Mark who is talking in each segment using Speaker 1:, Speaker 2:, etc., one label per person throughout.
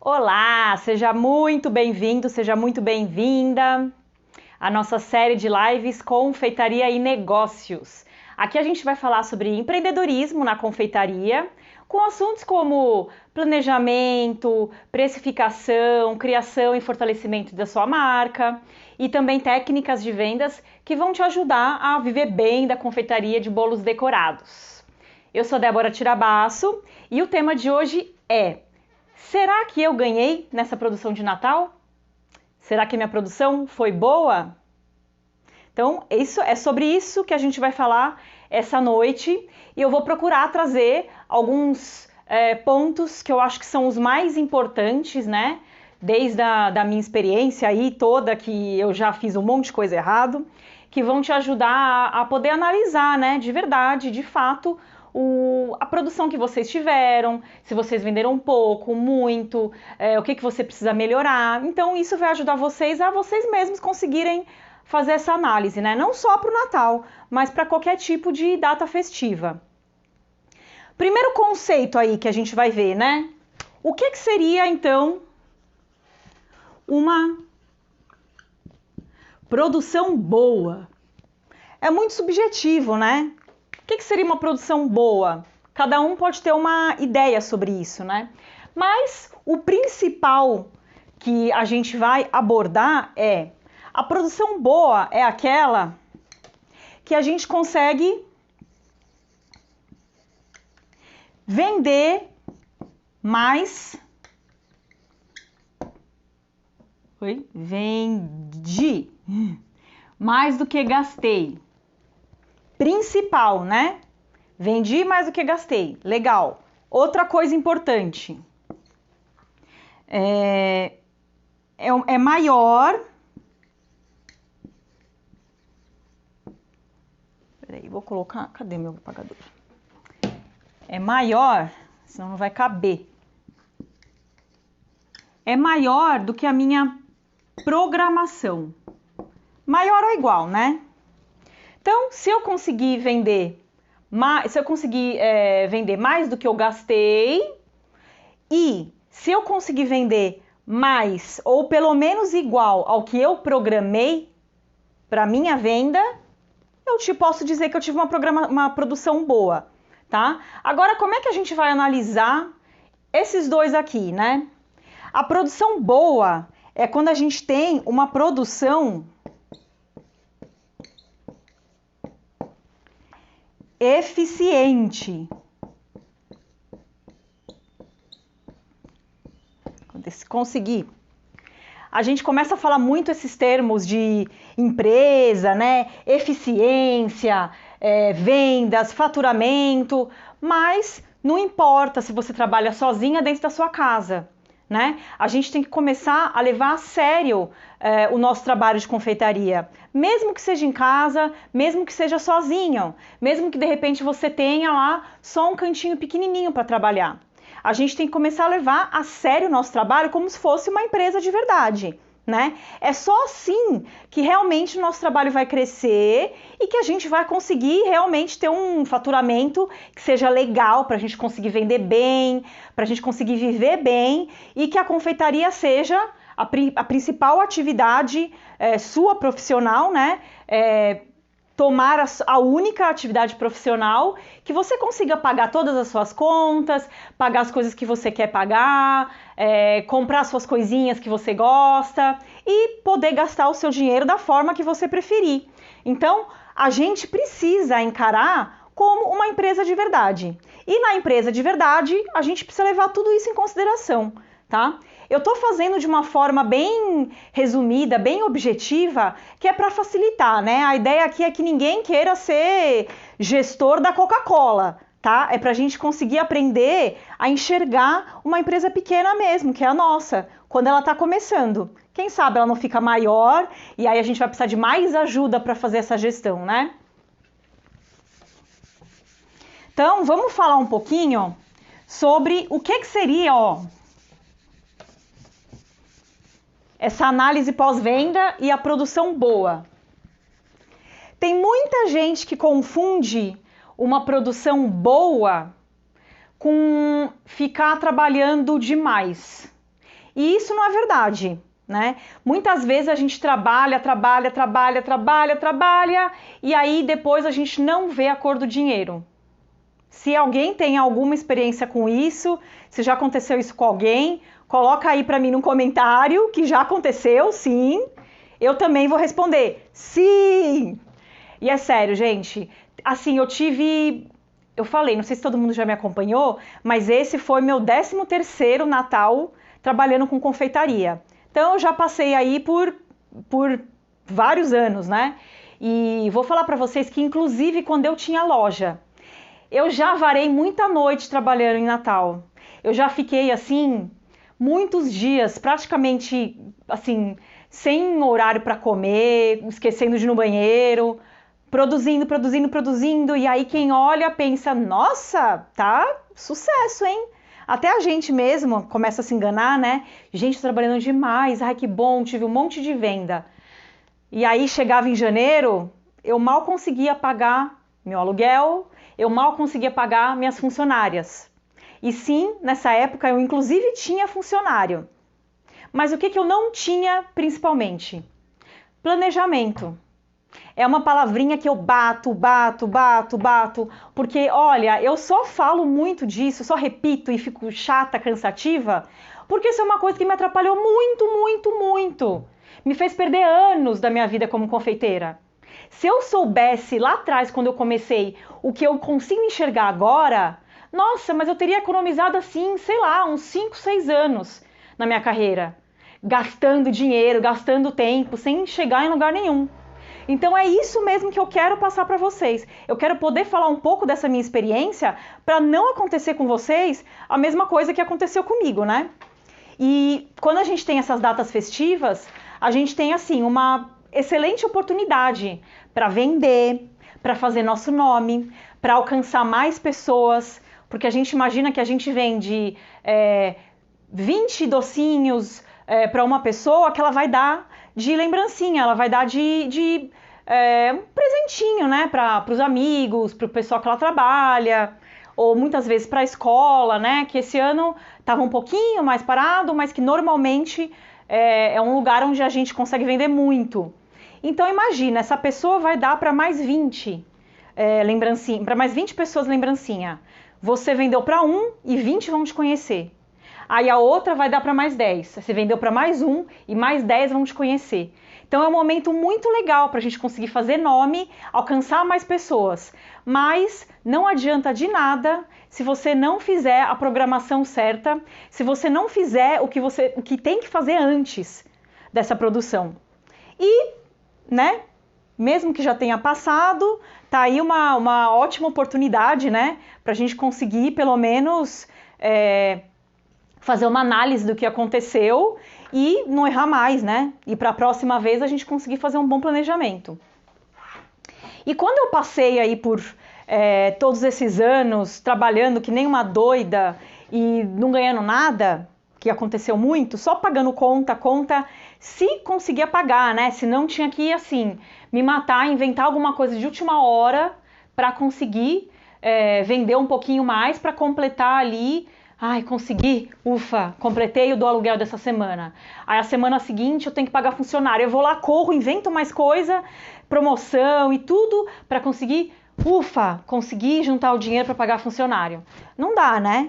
Speaker 1: Olá, seja muito bem-vindo, seja muito bem-vinda à nossa série de lives Confeitaria e Negócios. Aqui a gente vai falar sobre empreendedorismo na confeitaria, com assuntos como planejamento, precificação, criação e fortalecimento da sua marca e também técnicas de vendas que vão te ajudar a viver bem da confeitaria de bolos decorados. Eu sou Débora Tirabasso e o tema de hoje é: será que eu ganhei nessa produção de Natal? Será que minha produção foi boa? Então, é sobre isso que a gente vai falar essa noite e eu vou procurar trazer alguns pontos que eu acho que são os mais importantes, né? Desde da minha experiência aí toda, que eu já fiz um monte de coisa errado, que vão te ajudar a poder analisar, né? De verdade, de fato, a produção que vocês tiveram, se vocês venderam pouco, muito, o que você precisa melhorar. Então, isso vai ajudar vocês a vocês mesmos conseguirem fazer essa análise, né? Não só para o Natal, mas para qualquer tipo de data festiva. Primeiro conceito aí que a gente vai ver, né? O que seria, então, uma produção boa? É muito subjetivo, né? O que seria uma produção boa? Cada um pode ter uma ideia sobre isso, né? Mas o principal que a gente vai abordar é: a produção boa é aquela que a gente consegue vender mais. Vendi mais do que gastei. Principal, né? Vendi mais do que gastei. Legal. Outra coisa importante. É maior. Peraí, vou colocar. Cadê meu apagador? É maior, senão não vai caber. É maior do que a minha programação. Maior ou igual, né? Então, se eu conseguir vender mais, vender mais do que eu gastei, e se eu conseguir vender mais ou pelo menos igual ao que eu programei para minha venda, eu posso dizer que eu tive uma produção boa, tá? Agora, como é que a gente vai analisar esses dois aqui, né? A produção boa é quando a gente tem uma produção eficiente. Conseguir. A gente começa a falar muito esses termos de empresa, né? Eficiência, vendas, faturamento, mas não importa se você trabalha sozinha dentro da sua casa, né? A gente tem que começar a levar a sério o nosso trabalho de confeitaria, mesmo que seja em casa, mesmo que seja sozinho, mesmo que de repente você tenha lá só um cantinho pequenininho para trabalhar. A gente tem que começar a levar a sério o nosso trabalho como se fosse uma empresa de verdade, né? É só assim que realmente o nosso trabalho vai crescer e que a gente vai conseguir realmente ter um faturamento que seja legal para a gente conseguir vender bem, para a gente conseguir viver bem e que a confeitaria seja a principal atividade sua profissional, né? Tomar a única atividade profissional que você consiga pagar todas as suas contas, pagar as coisas que você quer pagar, comprar suas coisinhas que você gosta e poder gastar o seu dinheiro da forma que você preferir. Então, a gente precisa encarar como uma empresa de verdade. E na empresa de verdade, a gente precisa levar tudo isso em consideração, tá? Eu estou fazendo de uma forma bem resumida, bem objetiva, que é para facilitar, né? A ideia aqui é que ninguém queira ser gestor da Coca-Cola, tá? É para a gente conseguir aprender a enxergar uma empresa pequena mesmo, que é a nossa, quando ela está começando. Quem sabe ela não fica maior e aí a gente vai precisar de mais ajuda para fazer essa gestão, né? Então, vamos falar um pouquinho sobre o que seria, essa análise pós-venda e a produção boa. Tem muita gente que confunde uma produção boa com ficar trabalhando demais. E isso não é verdade, né? Muitas vezes a gente trabalha, e aí depois a gente não vê a cor do dinheiro. Se alguém tem alguma experiência com isso, se já aconteceu isso com alguém, coloca aí para mim no comentário que já aconteceu, sim. Eu também vou responder, sim! E é sério, gente. Assim, eu falei, não sei se todo mundo já me acompanhou, mas esse foi meu 13º Natal trabalhando com confeitaria. Então, eu já passei aí por vários anos, né? E vou falar para vocês que, inclusive, quando eu tinha loja, eu já varei muita noite trabalhando em Natal. Eu já fiquei, assim, muitos dias, praticamente, assim, sem horário para comer, esquecendo de ir no banheiro, produzindo, e aí quem olha pensa, nossa, tá sucesso, hein? Até a gente mesmo começa a se enganar, né? Gente, trabalhando demais, ai que bom, tive um monte de venda. E aí chegava em janeiro, eu mal conseguia pagar meu aluguel, eu mal conseguia pagar minhas funcionárias. E sim, nessa época eu inclusive tinha funcionário. Mas o que eu não tinha principalmente? Planejamento. É uma palavrinha que eu bato, porque olha, eu só falo muito disso, só repito e fico chata, cansativa, porque isso é uma coisa que me atrapalhou muito. Me fez perder anos da minha vida como confeiteira. Se eu soubesse lá atrás, quando eu comecei, o que eu consigo enxergar agora, nossa, mas eu teria economizado assim, sei lá, uns 5, 6 anos na minha carreira, gastando dinheiro, gastando tempo, sem chegar em lugar nenhum. Então é isso mesmo que eu quero passar para vocês. Eu quero poder falar um pouco dessa minha experiência para não acontecer com vocês a mesma coisa que aconteceu comigo, né? E quando a gente tem essas datas festivas, a gente tem assim uma excelente oportunidade para vender, para fazer nosso nome, para alcançar mais pessoas, porque a gente imagina que a gente vende 20 docinhos para uma pessoa que ela vai dar de lembrancinha, ela vai dar de um presentinho, né, para os amigos, para o pessoal que ela trabalha, ou muitas vezes para a escola, né, que esse ano estava um pouquinho mais parado, mas que normalmente é um lugar onde a gente consegue vender muito. Então imagina, essa pessoa vai dar para mais 20 lembrancinha, para mais 20 pessoas lembrancinha. Você vendeu para um e 20 vão te conhecer. Aí a outra vai dar para mais 10. Você vendeu para mais um e mais 10 vão te conhecer. Então é um momento muito legal para a gente conseguir fazer nome, alcançar mais pessoas. Mas não adianta de nada se você não fizer a programação certa, se você não fizer o que tem que fazer antes dessa produção. E, né, mesmo que já tenha passado, tá aí uma ótima oportunidade, né, para a gente conseguir pelo menos fazer uma análise do que aconteceu e não errar mais, né? E para a próxima vez a gente conseguir fazer um bom planejamento. E quando eu passei aí por todos esses anos trabalhando que nem uma doida e não ganhando nada, que aconteceu muito, só pagando conta, se conseguia pagar, né? Se não tinha que, assim, me matar, inventar alguma coisa de última hora para conseguir vender um pouquinho mais, para completar ali. Ai, consegui, ufa, completei o do aluguel dessa semana. Aí a semana seguinte eu tenho que pagar funcionário. Eu vou lá, corro, invento mais coisa, promoção e tudo para conseguir, conseguir juntar o dinheiro para pagar funcionário. Não dá, né?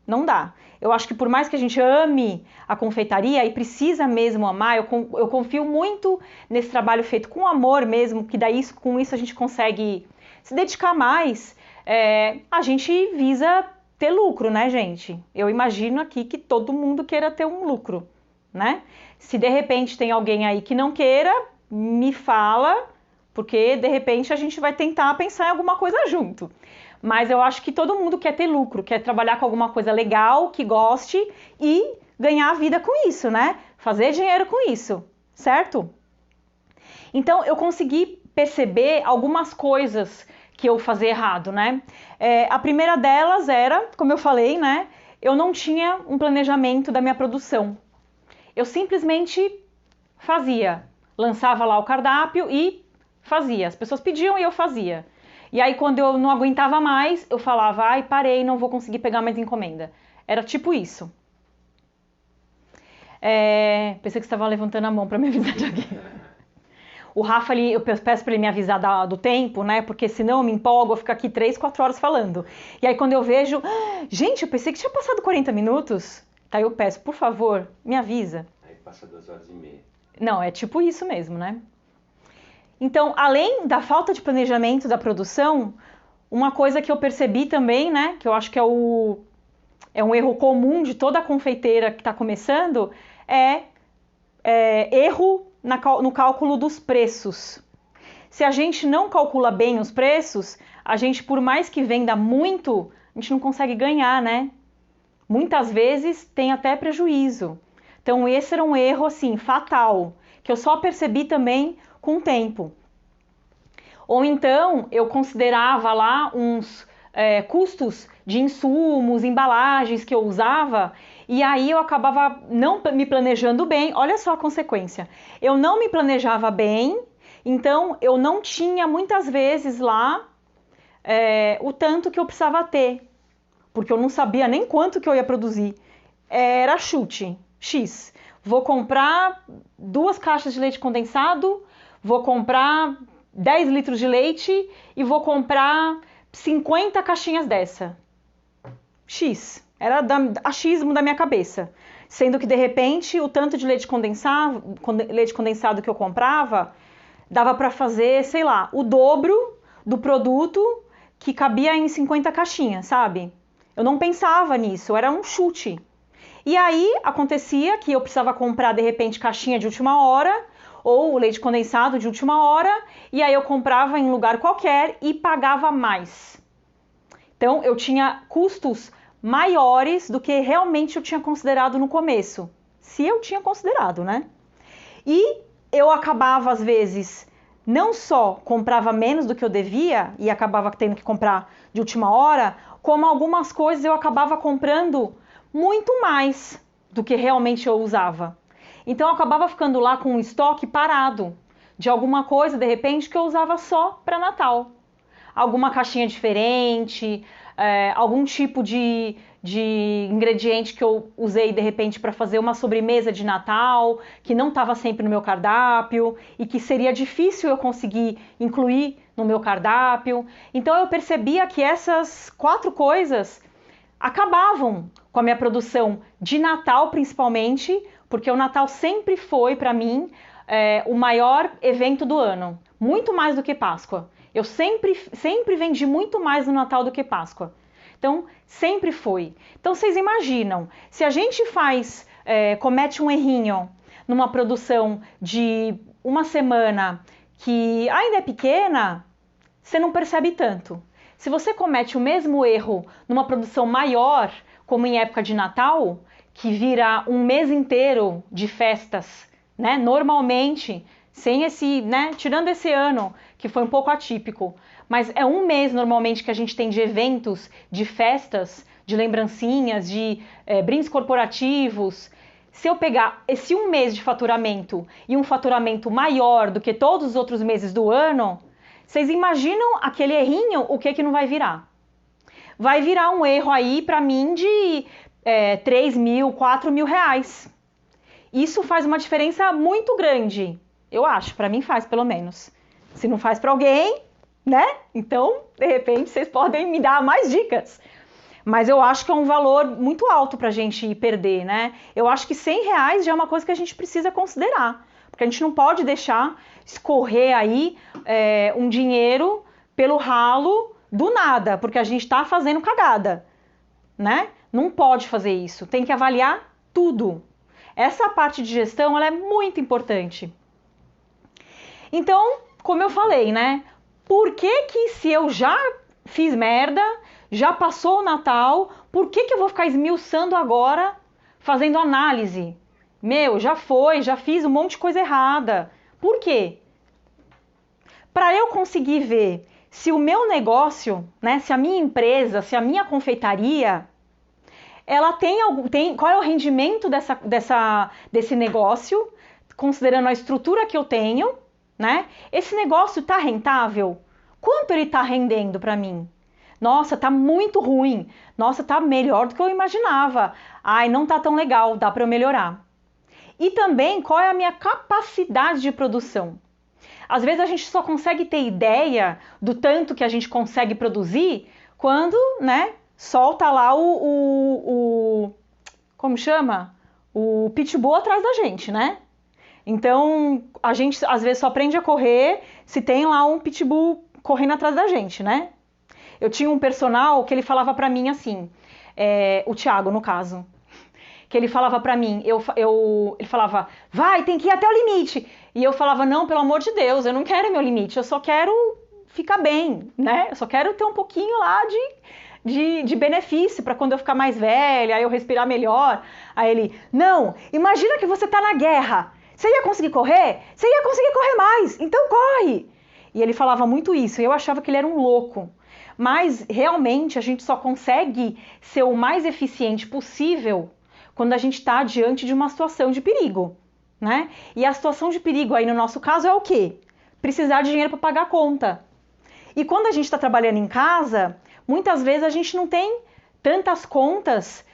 Speaker 1: Não dá. Eu acho que por mais que a gente ame a confeitaria e precisa mesmo amar, eu confio muito nesse trabalho feito com amor mesmo, que daí com isso a gente consegue se dedicar mais. A gente visa ter lucro, né, gente? Eu imagino aqui que todo mundo queira ter um lucro, né? Se de repente tem alguém aí que não queira, me fala, porque de repente a gente vai tentar pensar em alguma coisa junto. Mas eu acho que todo mundo quer ter lucro, quer trabalhar com alguma coisa legal, que goste e ganhar a vida com isso, né? Fazer dinheiro com isso, certo? Então eu consegui perceber algumas coisas que eu fazia errado, né? A primeira delas era, como eu falei, né? Eu não tinha um planejamento da minha produção. Eu simplesmente fazia, lançava lá o cardápio e fazia. As pessoas pediam e eu fazia. E aí quando eu não aguentava mais, eu falava, ai, parei, não vou conseguir pegar mais encomenda. Era tipo isso. Pensei que você estava levantando a mão para me avisar de alguém. O Rafa, eu peço para ele me avisar do tempo, né? Porque senão eu me empolgo, eu fico aqui 3, 4 horas falando. E aí quando eu vejo, gente, eu pensei que tinha passado 40 minutos. Tá, eu peço, por favor, me avisa.
Speaker 2: Aí passa 2 horas e meia.
Speaker 1: Não, é tipo isso mesmo, né? Então, além da falta de planejamento da produção, uma coisa que eu percebi também, né? Que eu acho que é um erro comum de toda confeiteira que está começando, é erro no cálculo dos preços. Se a gente não calcula bem os preços, a gente, por mais que venda muito, a gente não consegue ganhar, né? Muitas vezes tem até prejuízo. Então esse era um erro, assim, fatal, que eu só percebi também com o tempo. Ou então eu considerava lá uns custos de insumos, embalagens que eu usava, e aí eu acabava não me planejando bem. Olha só a consequência. Eu não me planejava bem, então eu não tinha muitas vezes lá o tanto que eu precisava ter, porque eu não sabia nem quanto que eu ia produzir. Era chute, X. Vou comprar 2 caixas de leite condensado, vou comprar 10 litros de leite e vou comprar 50 caixinhas dessa. X. Era achismo da minha cabeça. Sendo que, de repente, o tanto de leite condensado que eu comprava dava para fazer, sei lá, o dobro do produto que cabia em 50 caixinhas, sabe? Eu não pensava nisso, era um chute. E aí acontecia que eu precisava comprar, de repente, caixinha de última hora ou leite condensado de última hora, e aí eu comprava em um lugar qualquer e pagava mais. Então eu tinha custos maiores do que realmente eu tinha considerado no começo. Se eu tinha considerado, né? E eu acabava, às vezes, não só comprava menos do que eu devia e acabava tendo que comprar de última hora, como algumas coisas eu acabava comprando muito mais do que realmente eu usava. Então eu acabava ficando lá com um estoque parado de alguma coisa, de repente, que eu usava só para Natal. Alguma caixinha diferente, algum tipo de ingrediente que eu usei de repente para fazer uma sobremesa de Natal, que não estava sempre no meu cardápio e que seria difícil eu conseguir incluir no meu cardápio. Então eu percebia que essas 4 coisas acabavam com a minha produção de Natal, principalmente, porque o Natal sempre foi para mim o maior evento do ano, muito mais do que Páscoa. Eu sempre vendi muito mais no Natal do que Páscoa. Então, sempre foi. Então, vocês imaginam, se a gente comete um errinho numa produção de uma semana que ainda é pequena, você não percebe tanto. Se você comete o mesmo erro numa produção maior, como em época de Natal, que vira um mês inteiro de festas, né? Normalmente, sem tirando esse ano, que foi um pouco atípico, mas é um mês normalmente que a gente tem de eventos, de festas, de lembrancinhas, de brindes corporativos. Se eu pegar esse um mês de faturamento e um faturamento maior do que todos os outros meses do ano, vocês imaginam aquele errinho, o que não vai virar? Vai virar um erro aí para mim de 3 mil, 4 mil reais. Isso faz uma diferença muito grande, eu acho, para mim faz pelo menos. Se não faz para alguém, né? Então, de repente, vocês podem me dar mais dicas. Mas eu acho que é um valor muito alto para a gente perder, né? Eu acho que 100 reais já é uma coisa que a gente precisa considerar. Porque a gente não pode deixar escorrer aí um dinheiro pelo ralo do nada, porque a gente está fazendo cagada, né? Não pode fazer isso, tem que avaliar tudo. Essa parte de gestão, ela é muito importante. Então, como eu falei, né? Por que se eu já fiz merda, já passou o Natal, por que eu vou ficar esmiuçando agora, fazendo análise? Já fiz um monte de coisa errada. Por quê? Para eu conseguir ver se o meu negócio, né, se a minha empresa, se a minha confeitaria, ela qual é o rendimento desse negócio, considerando a estrutura que eu tenho, né? Esse negócio está rentável? Quanto ele está rendendo para mim? Nossa, tá muito ruim. Nossa, tá melhor do que eu imaginava. Ai, não tá tão legal, dá para eu melhorar. e também qual é a minha capacidade de produção. Às vezes a gente só consegue ter ideia do tanto que a gente consegue produzir quando, né, solta lá como chama? O pitbull atrás da gente, né? Então, a gente às vezes só aprende a correr se tem lá um pitbull correndo atrás da gente, né? Eu tinha um personal que ele falava pra mim assim, o Thiago, no caso, que ele falava pra mim, ele falava, vai, tem que ir até o limite. E eu falava, não, pelo amor de Deus, eu não quero meu limite, eu só quero ficar bem, né? Eu só quero ter um pouquinho lá de benefício para quando eu ficar mais velha, aí eu respirar melhor. Aí ele, não, imagina que você tá na guerra. Você ia conseguir correr? Você ia conseguir correr mais, então corre! E ele falava muito isso, e eu achava que ele era um louco. Mas, realmente, a gente só consegue ser o mais eficiente possível quando a gente está diante de uma situação de perigo, né? E a situação de perigo aí, no nosso caso, é o quê? Precisar de dinheiro para pagar a conta. E quando a gente está trabalhando em casa, muitas vezes a gente não tem tantas contas,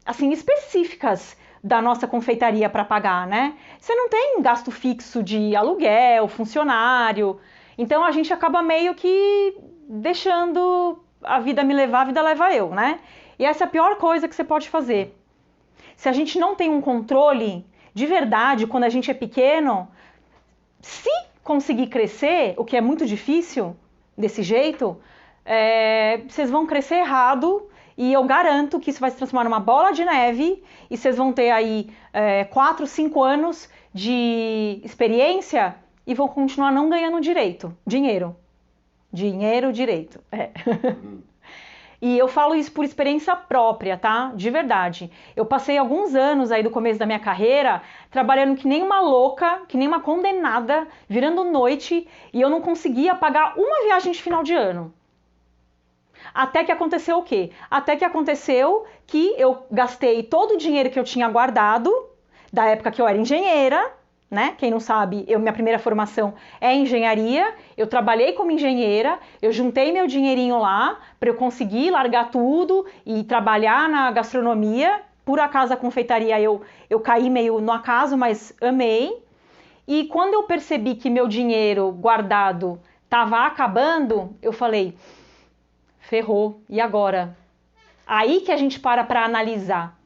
Speaker 1: assim, específicas da nossa confeitaria para pagar, né? Você não tem gasto fixo de aluguel, funcionário, então a gente acaba meio que deixando a vida me levar, a vida leva eu, né? E essa é a pior coisa que você pode fazer. Se a gente não tem um controle de verdade quando a gente é pequeno, se conseguir crescer, o que é muito difícil desse jeito, vocês vão crescer errado. E eu garanto que isso vai se transformar numa bola de neve e vocês vão ter aí 4, 5 anos de experiência e vão continuar não ganhando dinheiro. Direito. E eu falo isso por experiência própria, tá? De verdade. Eu passei alguns anos aí do começo da minha carreira trabalhando que nem uma louca, que nem uma condenada, virando noite, e eu não conseguia pagar uma viagem de final de ano. Até que aconteceu o quê? Até que aconteceu que eu gastei todo o dinheiro que eu tinha guardado, da época que eu era engenheira, né? Quem não sabe, minha primeira formação é engenharia, eu trabalhei como engenheira, eu juntei meu dinheirinho lá para eu conseguir largar tudo e trabalhar na gastronomia. Por acaso a confeitaria eu caí meio no acaso, mas amei. E quando eu percebi que meu dinheiro guardado estava acabando, eu falei, ferrou, e agora? Aí que a gente para analisar.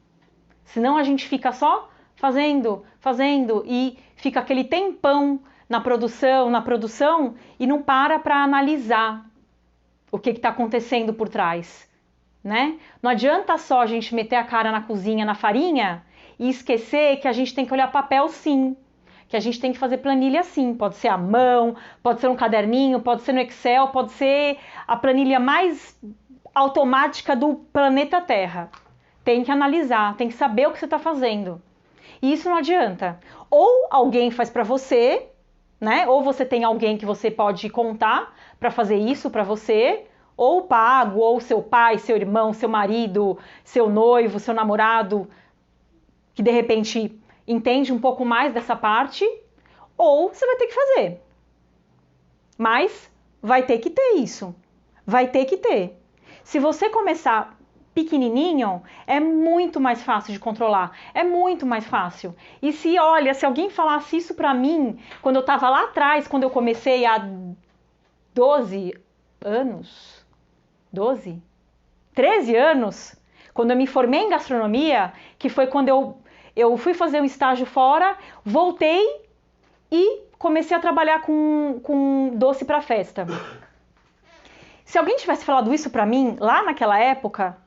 Speaker 1: Senão a gente fica só fazendo e fica aquele tempão na produção e não para analisar o que está acontecendo por trás, né? Não adianta só a gente meter a cara na cozinha, na farinha e esquecer que a gente tem que olhar papel sim, que a gente tem que fazer planilha sim, pode ser à mão, pode ser um caderninho, pode ser no Excel, pode ser a planilha mais automática do planeta Terra. Tem que analisar, tem que saber o que você está fazendo. E isso não adianta. Ou alguém faz para você, né? Ou você tem alguém que você pode contar para fazer isso para você, ou pago, ou seu pai, seu irmão, seu marido, seu noivo, seu namorado, que de repente entende um pouco mais dessa parte, ou você vai ter que fazer. Mas vai ter que ter isso. Vai ter que ter. Se você começar pequenininho, é muito mais fácil de controlar, é muito mais fácil. E se alguém falasse isso pra mim, quando eu tava lá atrás, quando eu comecei há 13 anos, quando eu me formei em gastronomia, que foi quando eu fui fazer um estágio fora, voltei e comecei a trabalhar com doce pra festa. Se alguém tivesse falado isso pra mim, lá naquela época,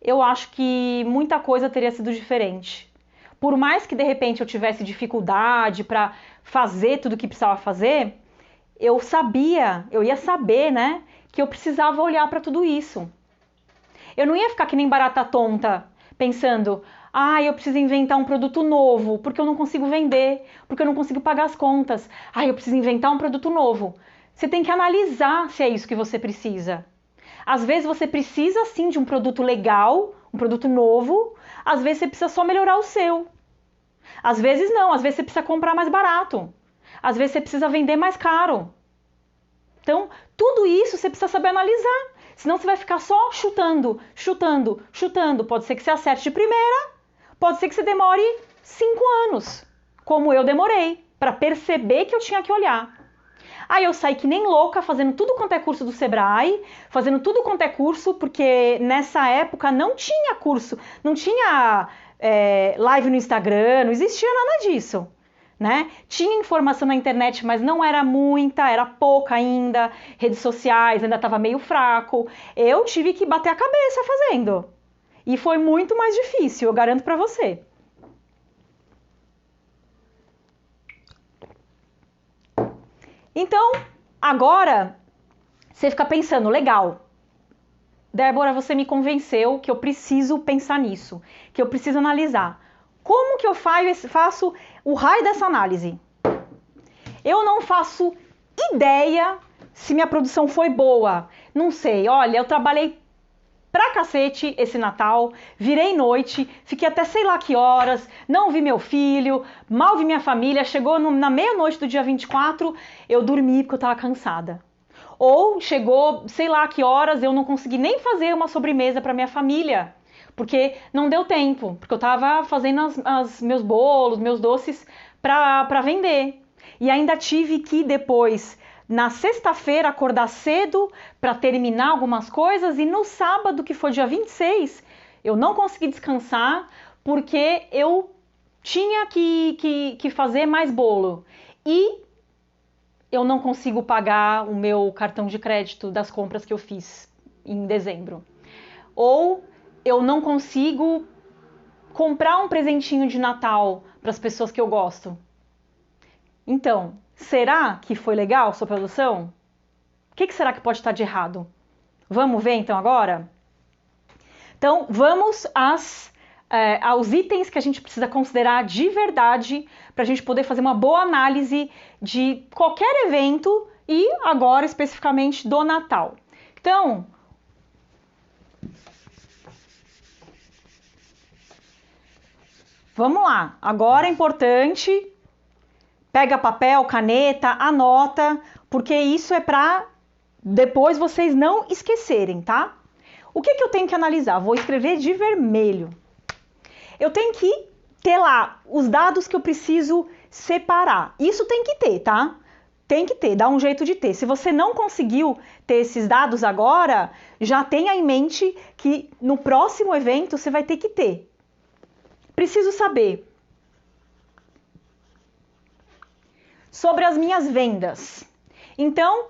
Speaker 1: eu acho que muita coisa teria sido diferente. Por mais que de repente eu tivesse dificuldade para fazer tudo o que precisava fazer, eu ia saber, né, que eu precisava olhar para tudo isso. Eu não ia ficar que nem barata tonta, pensando, eu preciso inventar um produto novo, porque eu não consigo vender, porque eu não consigo pagar as contas. Eu preciso inventar um produto novo. Você tem que analisar se é isso que você precisa. Às vezes você precisa sim de um produto legal, um produto novo, às vezes você precisa só melhorar o seu. Às vezes não, às vezes você precisa comprar mais barato. Às vezes você precisa vender mais caro. Então, tudo isso você precisa saber analisar. Senão você vai ficar só chutando. Pode ser que você acerte de primeira, pode ser que você demore 5 anos, como eu demorei para perceber que eu tinha que olhar. Aí eu saí que nem louca, fazendo tudo quanto é curso do Sebrae, fazendo tudo quanto é curso, porque nessa época não tinha curso, não tinha live no Instagram, não existia nada disso. Né? Tinha informação na internet, mas não era muita, era pouca ainda, redes sociais ainda estava meio fraco. Eu tive que bater a cabeça fazendo. E foi muito mais difícil, eu garanto para você. Então, agora você fica pensando, legal, Débora, você me convenceu que eu preciso pensar nisso, que eu preciso analisar. Como que eu faço o raio dessa análise? Eu não faço ideia se minha produção foi boa. Não sei, olha, eu trabalhei pra cacete esse Natal, virei noite, fiquei até sei lá que horas, não vi meu filho, mal vi minha família, chegou na meia-noite do dia 24, eu dormi porque eu tava cansada. Ou chegou sei lá que horas, eu não consegui nem fazer uma sobremesa pra minha família, porque não deu tempo, porque eu tava fazendo meus bolos, meus doces pra vender. E ainda tive que depois, na sexta-feira, acordar cedo para terminar algumas coisas e no sábado, que foi dia 26, eu não consegui descansar porque eu tinha que fazer mais bolo. E eu não consigo pagar o meu cartão de crédito das compras que eu fiz em dezembro. Ou eu não consigo comprar um presentinho de Natal para as pessoas que eu gosto. Então, será que foi legal sua produção? O que será que pode estar de errado? Vamos ver então agora? Então, vamos aos itens que a gente precisa considerar de verdade para a gente poder fazer uma boa análise de qualquer evento e agora especificamente do Natal. Então, vamos lá. Agora é importante, pega papel, caneta, anota, porque isso é para depois vocês não esquecerem, tá? O que eu tenho que analisar? Vou escrever de vermelho. Eu tenho que ter lá os dados que eu preciso separar. Isso tem que ter, tá? Tem que ter, dá um jeito de ter. Se você não conseguiu ter esses dados agora, já tenha em mente que no próximo evento você vai ter que ter. Preciso saber sobre as minhas vendas. Então,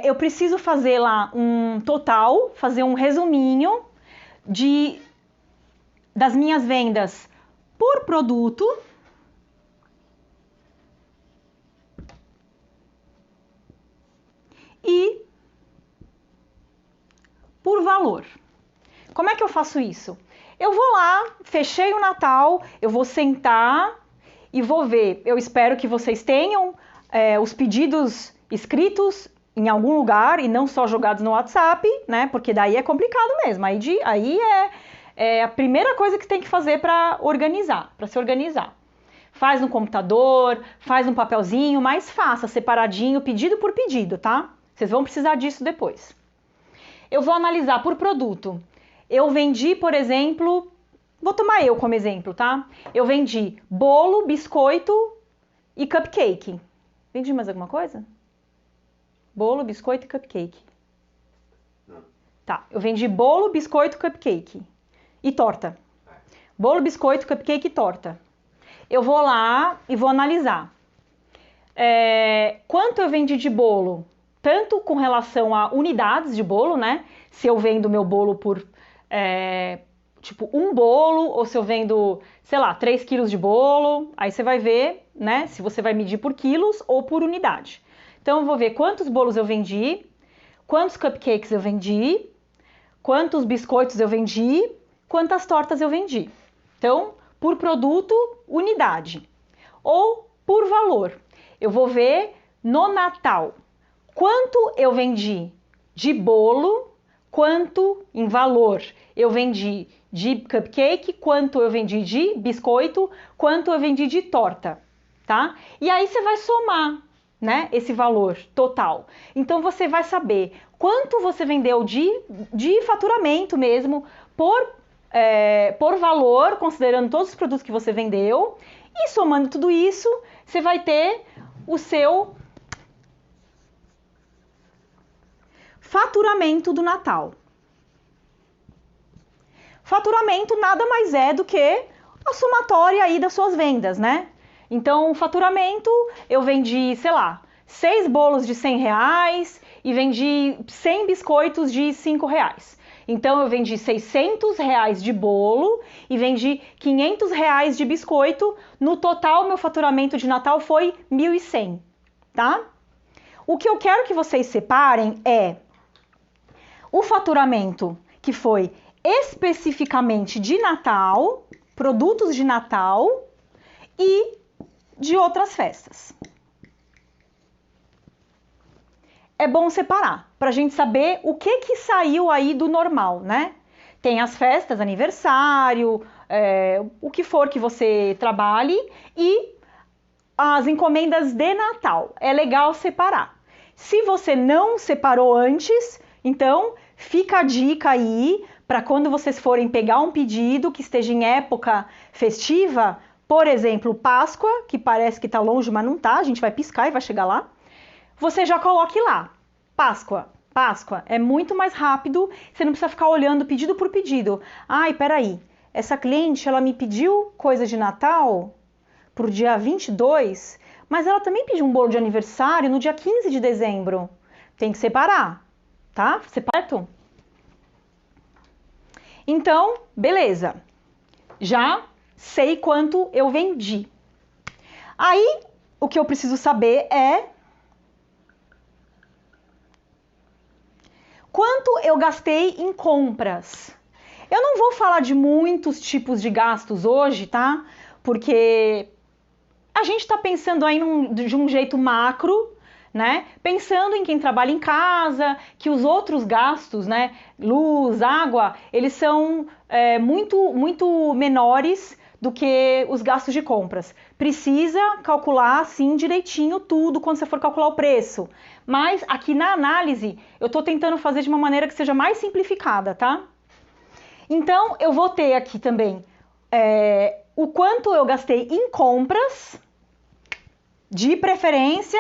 Speaker 1: eu preciso fazer lá um total, fazer um resuminho das minhas vendas por produto e por valor. Como é que eu faço isso? Eu vou lá, fechei o Natal, eu vou sentar e vou ver. Eu espero que vocês tenham os pedidos escritos em algum lugar e não só jogados no WhatsApp, né? Porque daí é complicado mesmo. Aí é a primeira coisa que tem que fazer para se organizar. Faz no computador, faz no papelzinho, mas faça separadinho, pedido por pedido, tá? Vocês vão precisar disso depois. Eu vou analisar por produto. Eu vendi, por exemplo, vou tomar eu como exemplo, tá? Eu vendi bolo, biscoito e cupcake. Vendi mais alguma coisa? Bolo, biscoito e cupcake. Não. Tá, eu vendi bolo, biscoito, cupcake e torta. Bolo, biscoito, cupcake e torta. Eu vou lá e vou analisar. Quanto eu vendi de bolo? Tanto com relação a unidades de bolo, né? Se eu vendo meu bolo por, tipo, um bolo, ou se eu vendo, sei lá, 3 quilos de bolo, aí você vai ver, né? Se você vai medir por quilos ou por unidade. Então, eu vou ver quantos bolos eu vendi, quantos cupcakes eu vendi, quantos biscoitos eu vendi, quantas tortas eu vendi. Então, por produto, unidade. Ou por valor. Eu vou ver no Natal quanto eu vendi de bolo, quanto em valor eu vendi de cupcake, quanto eu vendi de biscoito, quanto eu vendi de torta, tá? E aí você vai somar, né, esse valor total. Então você vai saber quanto você vendeu de faturamento mesmo por por valor, considerando todos os produtos que você vendeu, e somando tudo isso, você vai ter o seu faturamento do Natal. Faturamento nada mais é do que a somatória aí das suas vendas, né? Então, faturamento, eu vendi, sei lá, 6 bolos de R$100 e vendi 100 biscoitos de R$5. Então, eu vendi R$600 de bolo e vendi R$500 de biscoito. No total, meu faturamento de Natal foi 1.100, tá? O que eu quero que vocês separem é o faturamento que foi especificamente de Natal, produtos de Natal e de outras festas. É bom separar, para a gente saber o que saiu aí do normal, né? Tem as festas, aniversário, o que for que você trabalhe e as encomendas de Natal. É legal separar. Se você não separou antes, então fica a dica aí para quando vocês forem pegar um pedido que esteja em época festiva, por exemplo, Páscoa, que parece que está longe, mas não está, a gente vai piscar e vai chegar lá. Você já coloque lá, Páscoa. Páscoa é muito mais rápido, você não precisa ficar olhando pedido por pedido. Ai, peraí, essa cliente, ela me pediu coisa de Natal pro dia 22, mas ela também pediu um bolo de aniversário no dia 15 de dezembro. Tem que separar, tá? Certo? Então, beleza. Já sei quanto eu vendi. Aí, o que eu preciso saber é quanto eu gastei em compras. Eu não vou falar de muitos tipos de gastos hoje, tá? Porque a gente está pensando aí de um jeito macro, né? Pensando em quem trabalha em casa, que os outros gastos, né? Luz, água, eles são muito menores do que os gastos de compras. Precisa calcular, sim, direitinho tudo quando você for calcular o preço. Mas aqui na análise, eu estou tentando fazer de uma maneira que seja mais simplificada, tá? Então, eu vou ter aqui também o quanto eu gastei em compras, de preferência,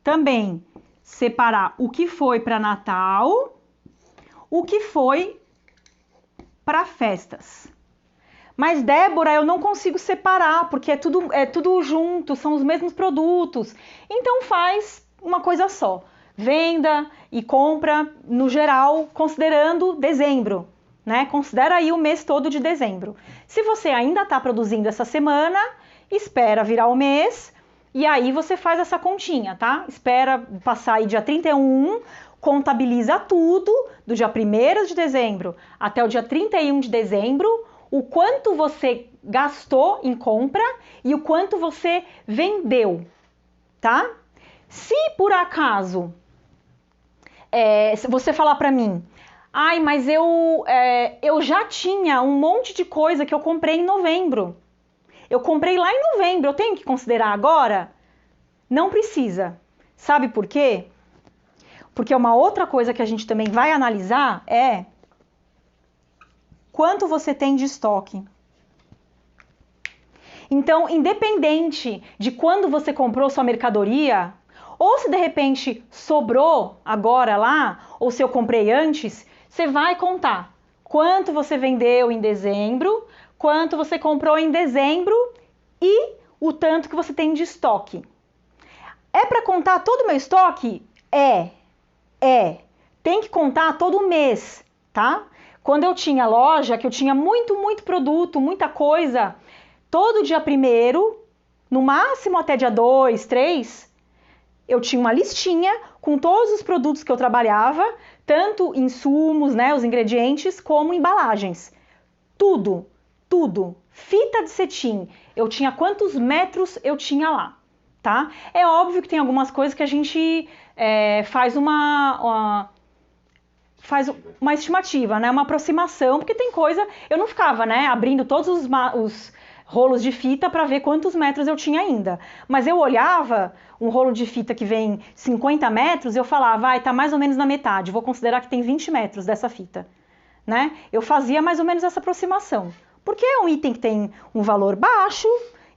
Speaker 1: também separar o que foi para Natal, o que foi para festas. Mas, Débora, eu não consigo separar, porque é tudo junto, são os mesmos produtos. Então, faz uma coisa só. Venda e compra, no geral, considerando dezembro, né? Considera aí o mês todo de dezembro. Se você ainda está produzindo essa semana, espera virar o mês e aí você faz essa continha, tá? Espera passar aí dia 31, contabiliza tudo, do dia 1º de dezembro até o dia 31 de dezembro, o quanto você gastou em compra e o quanto você vendeu, tá? Se por acaso você falar para mim, ai, mas eu já tinha um monte de coisa que eu comprei em novembro. Eu comprei lá em novembro, eu tenho que considerar agora? Não precisa. Sabe por quê? Porque uma outra coisa que a gente também vai analisar é quanto você tem de estoque. Então, independente de quando você comprou sua mercadoria, ou se de repente sobrou agora lá, ou se eu comprei antes, você vai contar quanto você vendeu em dezembro, quanto você comprou em dezembro e o tanto que você tem de estoque. É para contar todo o meu estoque? Tem que contar todo mês, tá? Quando eu tinha loja, que eu tinha muito produto, muita coisa, todo dia 1º, no máximo até dia 2, 3, eu tinha uma listinha com todos os produtos que eu trabalhava, tanto insumos, né, os ingredientes, como embalagens. Tudo. Fita de cetim. Eu tinha quantos metros eu tinha lá, tá? É óbvio que tem algumas coisas que a gente faz uma estimativa, né? Uma aproximação, porque tem coisa... Eu não ficava, né, abrindo todos os rolos de fita para ver quantos metros eu tinha ainda. Mas eu olhava um rolo de fita que vem 50 metros, eu falava, tá mais ou menos na metade, vou considerar que tem 20 metros dessa fita, né? Eu fazia mais ou menos essa aproximação. Porque é um item que tem um valor baixo,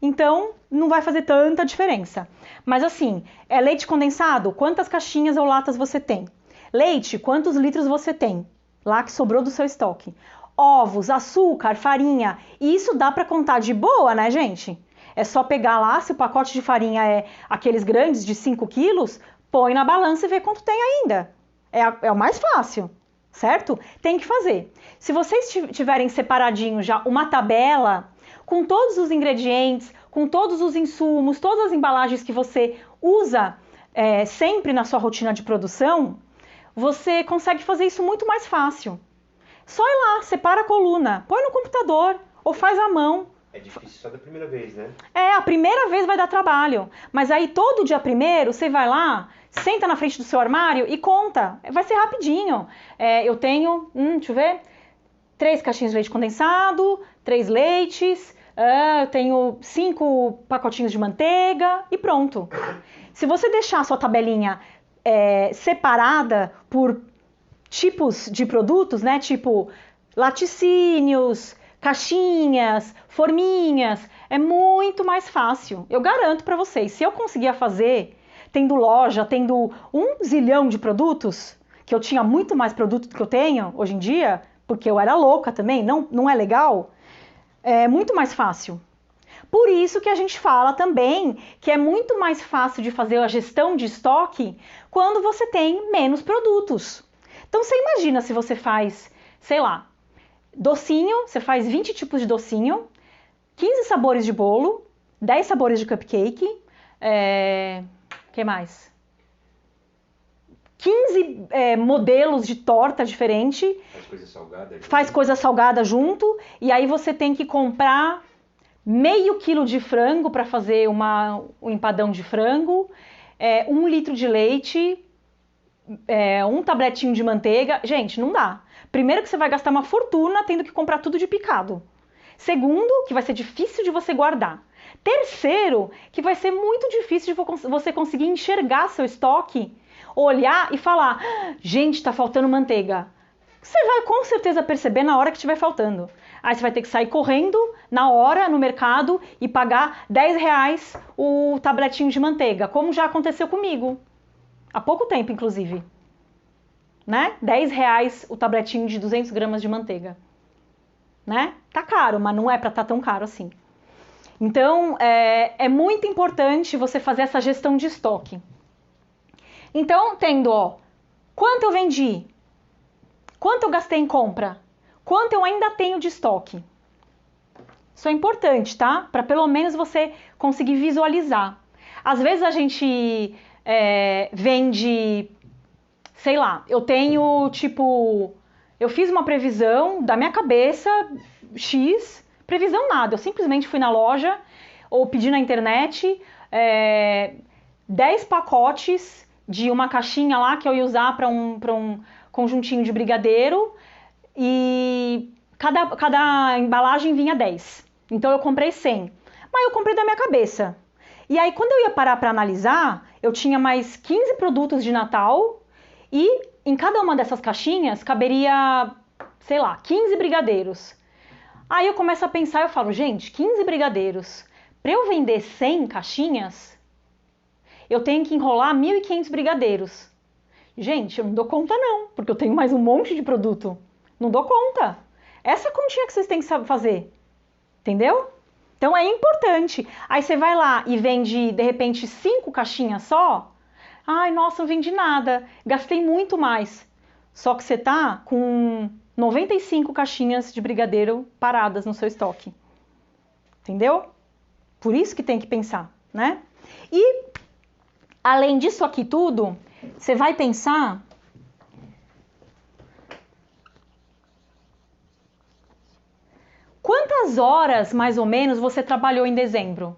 Speaker 1: então não vai fazer tanta diferença. Mas assim, é leite condensado? Quantas caixinhas ou latas você tem? Leite, quantos litros você tem? Lá que sobrou do seu estoque. Ovos, açúcar, farinha. E isso dá para contar de boa, né, gente? É só pegar lá, se o pacote de farinha é aqueles grandes de 5 quilos, põe na balança e vê quanto tem ainda. É o mais fácil, certo? Tem que fazer. Se vocês tiverem separadinho já uma tabela com todos os ingredientes, com todos os insumos, todas as embalagens que você usa sempre na sua rotina de produção, você consegue fazer isso muito mais fácil. Só ir lá, separa a coluna, põe no computador ou faz à mão.
Speaker 2: É difícil só da primeira vez, né?
Speaker 1: A primeira vez vai dar trabalho, mas aí todo dia primeiro você vai lá, senta na frente do seu armário e conta. Vai ser rapidinho. Eu tenho, deixa eu ver, 3 caixinhas de leite condensado, 3 leites, eu tenho 5 pacotinhos de manteiga e pronto. Se você deixar a sua tabelinha separada por tipos de produtos, né? Tipo laticínios, caixinhas, forminhas, é muito mais fácil. Eu garanto para vocês, se eu conseguia fazer, tendo loja, tendo 1 zilhão de produtos, que eu tinha muito mais produto do que eu tenho hoje em dia, porque eu era louca também, não é legal, é muito mais fácil. Por isso que a gente fala também que é muito mais fácil de fazer a gestão de estoque quando você tem menos produtos. Então você imagina se você faz, sei lá, docinho, você faz 20 tipos de docinho, 15 sabores de bolo, 10 sabores de cupcake, que mais? 15 modelos de torta diferente.
Speaker 2: Faz coisa salgada.
Speaker 1: Faz coisa salgada junto, e aí você tem que comprar meio quilo de frango para fazer um empadão de frango, 1 litro de leite, 1 tabletinho de manteiga. Gente, não dá. Primeiro que você vai gastar uma fortuna tendo que comprar tudo de picado. Segundo, que vai ser difícil de você guardar. Terceiro, que vai ser muito difícil de você conseguir enxergar seu estoque, olhar e falar, gente, tá faltando manteiga. Você vai com certeza perceber na hora que estiver faltando. Aí você vai ter que sair correndo na hora no mercado e pagar R$10 o tabletinho de manteiga, como já aconteceu comigo. Há pouco tempo, inclusive. Né? R$10 o tabletinho de 200 gramas de manteiga. Né? Tá caro, mas não é para estar tão caro assim. Então, é muito importante você fazer essa gestão de estoque. Então, tendo, quanto eu vendi? Quanto eu gastei em compra? Quanto eu ainda tenho de estoque? Isso é importante, tá? Para pelo menos você conseguir visualizar. Às vezes a gente vende, sei lá, eu tenho eu fiz uma previsão da minha cabeça, X, previsão nada, eu simplesmente fui na loja ou pedi na internet 10 pacotes de uma caixinha lá que eu ia usar para um conjuntinho de brigadeiro e cada embalagem vinha 10. Então eu comprei 100. Mas eu comprei da minha cabeça. E aí quando eu ia parar para analisar, eu tinha mais 15 produtos de Natal e em cada uma dessas caixinhas caberia, sei lá, 15 brigadeiros. Aí eu começo a pensar, eu falo, gente, 15 brigadeiros. Para eu vender 100 caixinhas, eu tenho que enrolar 1.500 brigadeiros. Gente, eu não dou conta não, porque eu tenho mais um monte de produto. Não dou conta. Essa continha que vocês têm que saber fazer. Entendeu? Então é importante. Aí você vai lá e vende, de repente, 5 caixinhas só. Ai, nossa, não vendi nada. Gastei muito mais. Só que você tá com 95 caixinhas de brigadeiro paradas no seu estoque. Entendeu? Por isso que tem que pensar, né? E, além disso aqui tudo, você vai pensar... Quantas horas, mais ou menos, você trabalhou em dezembro?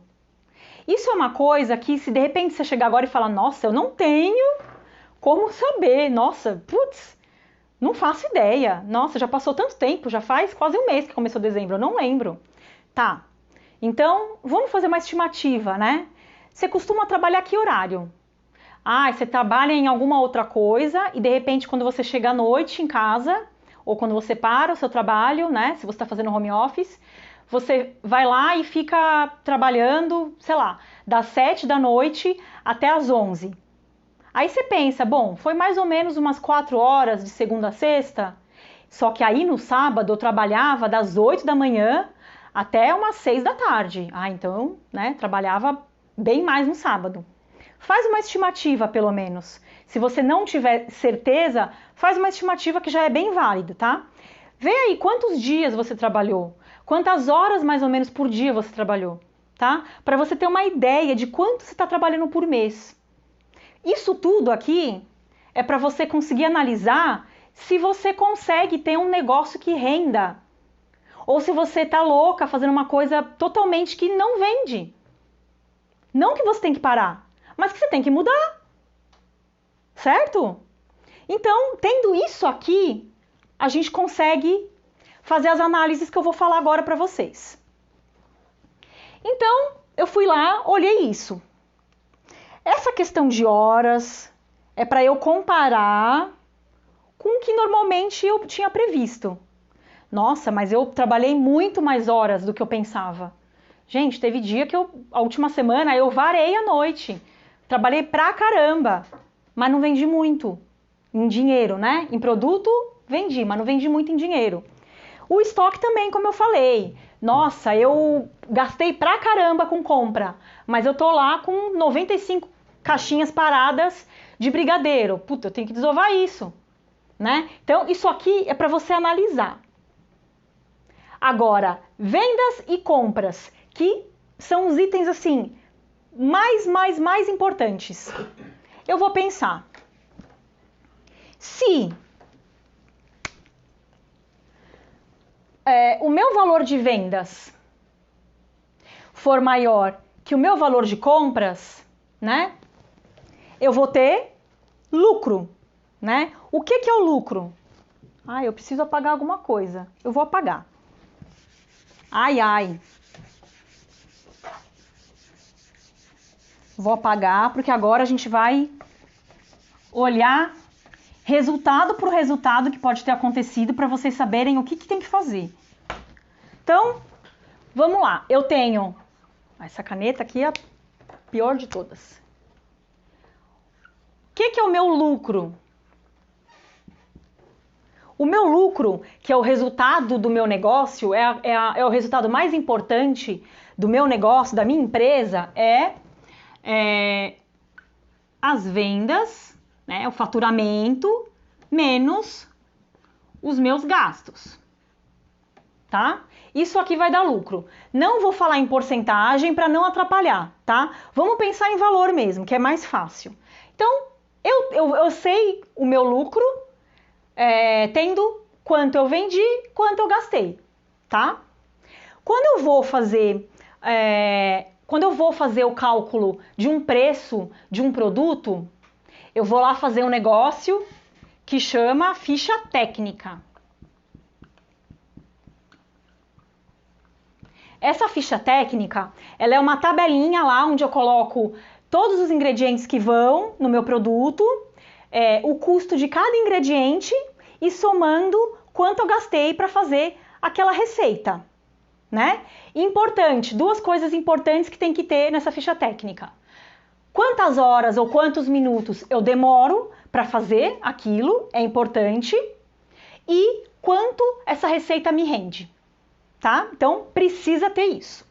Speaker 1: Isso é uma coisa que, se de repente você chegar agora e falar, nossa, eu não tenho como saber, nossa, putz, não faço ideia, nossa, já passou tanto tempo, já faz quase um mês que começou dezembro, eu não lembro. Tá, então vamos fazer uma estimativa, né? Você costuma trabalhar que horário? Ah, você trabalha em alguma outra coisa e de repente quando você chega à noite em casa, ou quando você para o seu trabalho, né? Se você está fazendo home office, você vai lá e fica trabalhando, sei lá, das 7 da noite até as 11. Aí você pensa, bom, foi mais ou menos umas 4 horas de segunda a sexta, só que aí no sábado eu trabalhava das 8 da manhã até umas 6 da tarde. Ah, então, né, trabalhava bem mais no sábado. Faz uma estimativa, pelo menos. Se você não tiver certeza, faz uma estimativa que já é bem válida, tá? Vê aí quantos dias você trabalhou, quantas horas mais ou menos por dia você trabalhou, tá? Para você ter uma ideia de quanto você está trabalhando por mês. Isso tudo aqui é para você conseguir analisar se você consegue ter um negócio que renda. Ou se você está louca fazendo uma coisa totalmente que não vende. Não que você tem que parar, mas que você tem que mudar. Certo? Então, tendo isso aqui, a gente consegue fazer as análises que eu vou falar agora para vocês. Então, eu fui lá, olhei isso. Essa questão de horas é para eu comparar com o que normalmente eu tinha previsto. Nossa, mas eu trabalhei muito mais horas do que eu pensava. Gente, teve dia que a última semana eu varei a noite. Trabalhei pra caramba, mas não vendi muito em dinheiro, né? Em produto, vendi, mas não vendi muito em dinheiro. O estoque também, como eu falei. Nossa, eu gastei pra caramba com compra, mas eu tô lá com 95 caixinhas paradas de brigadeiro. Puta, eu tenho que desovar isso, né? Então, isso aqui é para você analisar. Agora, vendas e compras, que são os itens assim mais importantes. Eu vou pensar. Se o meu valor de vendas for maior que o meu valor de compras, né? Eu vou ter lucro, né? O que é o lucro? Ah, eu preciso apagar alguma coisa. Eu vou apagar. Ai, ai. Vou apagar porque agora a gente vai olhar resultado por resultado que pode ter acontecido para vocês saberem o que tem que fazer. Então, vamos lá. Eu tenho essa caneta aqui, a pior de todas. O que é o meu lucro? O meu lucro, que é o resultado do meu negócio, é o resultado mais importante do meu negócio, da minha empresa, as vendas, né, o faturamento, menos os meus gastos, tá? Isso aqui vai dar lucro. Não vou falar em porcentagem para não atrapalhar, tá? Vamos pensar em valor mesmo, que é mais fácil. Então, eu sei o meu lucro, tendo quanto eu vendi, quanto eu gastei, tá? Quando eu vou fazer o cálculo de um preço de um produto, eu vou lá fazer um negócio que chama ficha técnica. Essa ficha técnica, ela é uma tabelinha lá onde eu coloco todos os ingredientes que vão no meu produto, o custo de cada ingrediente e somando quanto eu gastei para fazer aquela receita, né? Importante, duas coisas importantes que tem que ter nessa ficha técnica. Quantas horas ou quantos minutos eu demoro para fazer aquilo, é importante, e quanto essa receita me rende, tá? Então, precisa ter isso.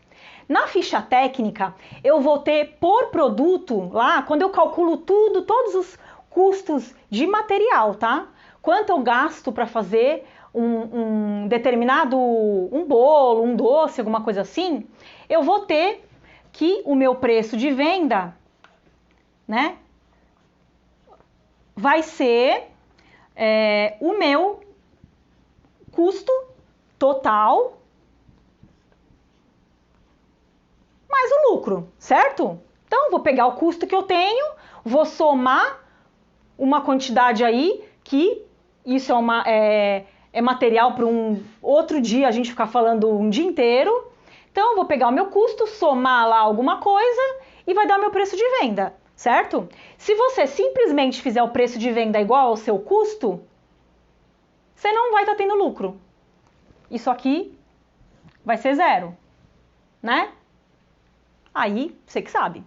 Speaker 1: Na ficha técnica, eu vou ter por produto, lá, quando eu calculo tudo, todos os custos de material, tá? Quanto eu gasto para fazer um determinado, um bolo, um doce, alguma coisa assim, eu vou ter que o meu preço de venda, né, vai ser o meu custo total mais o lucro, certo? Então, vou pegar o custo que eu tenho, vou somar uma quantidade aí, que isso é material para um outro dia a gente ficar falando um dia inteiro. Então, eu vou pegar o meu custo, somar lá alguma coisa e vai dar o meu preço de venda, certo? Se você simplesmente fizer o preço de venda igual ao seu custo, você não vai estar tendo lucro. Isso aqui vai ser zero, né? Aí, você que sabe.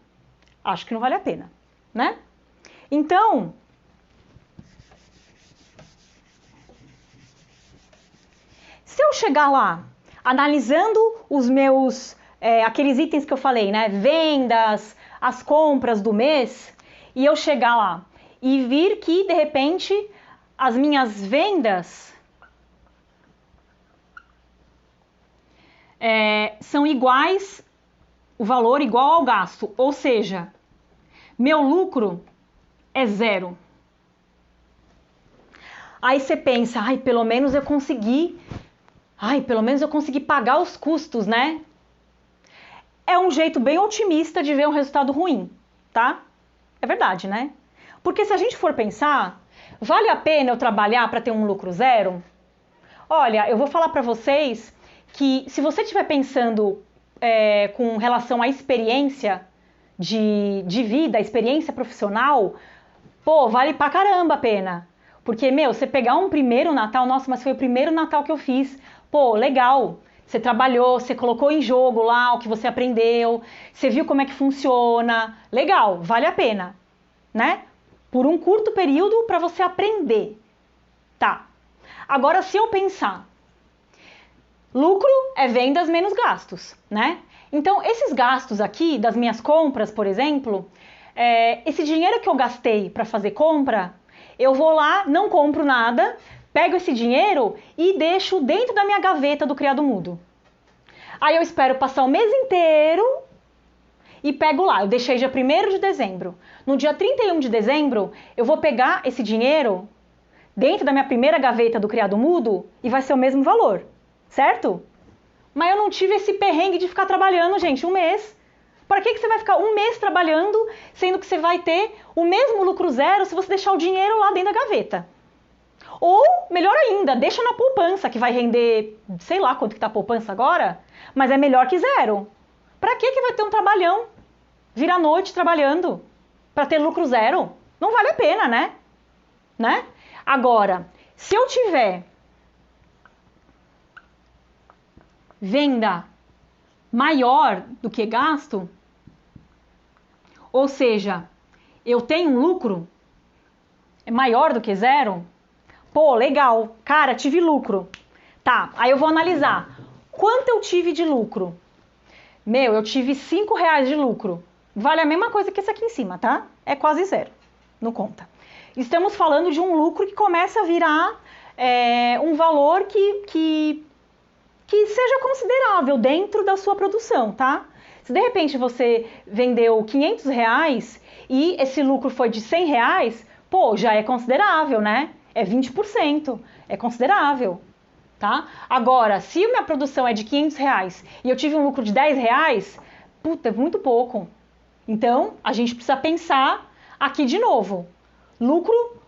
Speaker 1: Acho que não vale a pena, né? Então, se eu chegar lá, analisando os meus, aqueles itens que eu falei, né? Vendas, as compras do mês, e eu chegar lá e vir que, de repente, as minhas vendas são iguais, o valor igual ao gasto, ou seja, meu lucro é zero. Aí você pensa, pelo menos eu consegui pagar os custos, né? É um jeito bem otimista de ver um resultado ruim, tá? É verdade, né? Porque se a gente for pensar, vale a pena eu trabalhar para ter um lucro zero? Olha, eu vou falar para vocês que se você estiver pensando com relação à experiência de vida, experiência profissional, pô, vale pra caramba a pena. Porque, você pegar um primeiro Natal, nossa, mas foi o primeiro Natal que eu fiz. Pô, legal. Você trabalhou, você colocou em jogo lá o que você aprendeu, você viu como é que funciona. Legal, vale a pena, né? Por um curto período para você aprender. Tá. Agora, se eu pensar, lucro é vendas menos gastos, né? Então, esses gastos aqui, das minhas compras, por exemplo, esse dinheiro que eu gastei para fazer compra, eu vou lá, não compro nada, pego esse dinheiro e deixo dentro da minha gaveta do criado mudo. Aí eu espero passar o mês inteiro e pego lá. Eu deixei dia 1º de dezembro. No dia 31 de dezembro, eu vou pegar esse dinheiro dentro da minha primeira gaveta do criado mudo e vai ser o mesmo valor, certo? Mas eu não tive esse perrengue de ficar trabalhando, gente, um mês. Para que você vai ficar um mês trabalhando, sendo que você vai ter o mesmo lucro zero se você deixar o dinheiro lá dentro da gaveta? Ou, melhor ainda, deixa na poupança, que vai render, sei lá quanto que tá a poupança agora, mas é melhor que zero. Para que vai ter um trabalhão, virar a noite trabalhando, para ter lucro zero? Não vale a pena, né? Agora, se eu tiver venda maior do que gasto, ou seja, eu tenho um lucro maior do que zero, pô, legal, cara, tive lucro. Tá, aí eu vou analisar. Quanto eu tive de lucro? Eu tive R$5 de lucro. Vale a mesma coisa que esse aqui em cima, tá? É quase zero, não conta. Estamos falando de um lucro que começa a virar um valor que seja considerável dentro da sua produção, tá? Se de repente você vendeu R$500 e esse lucro foi de R$100, pô, já é considerável, né? É 20%, é considerável, tá? Agora, se minha produção é de R$500 e eu tive um lucro de R$10, puta, é muito pouco. Então, a gente precisa pensar aqui de novo. Lucro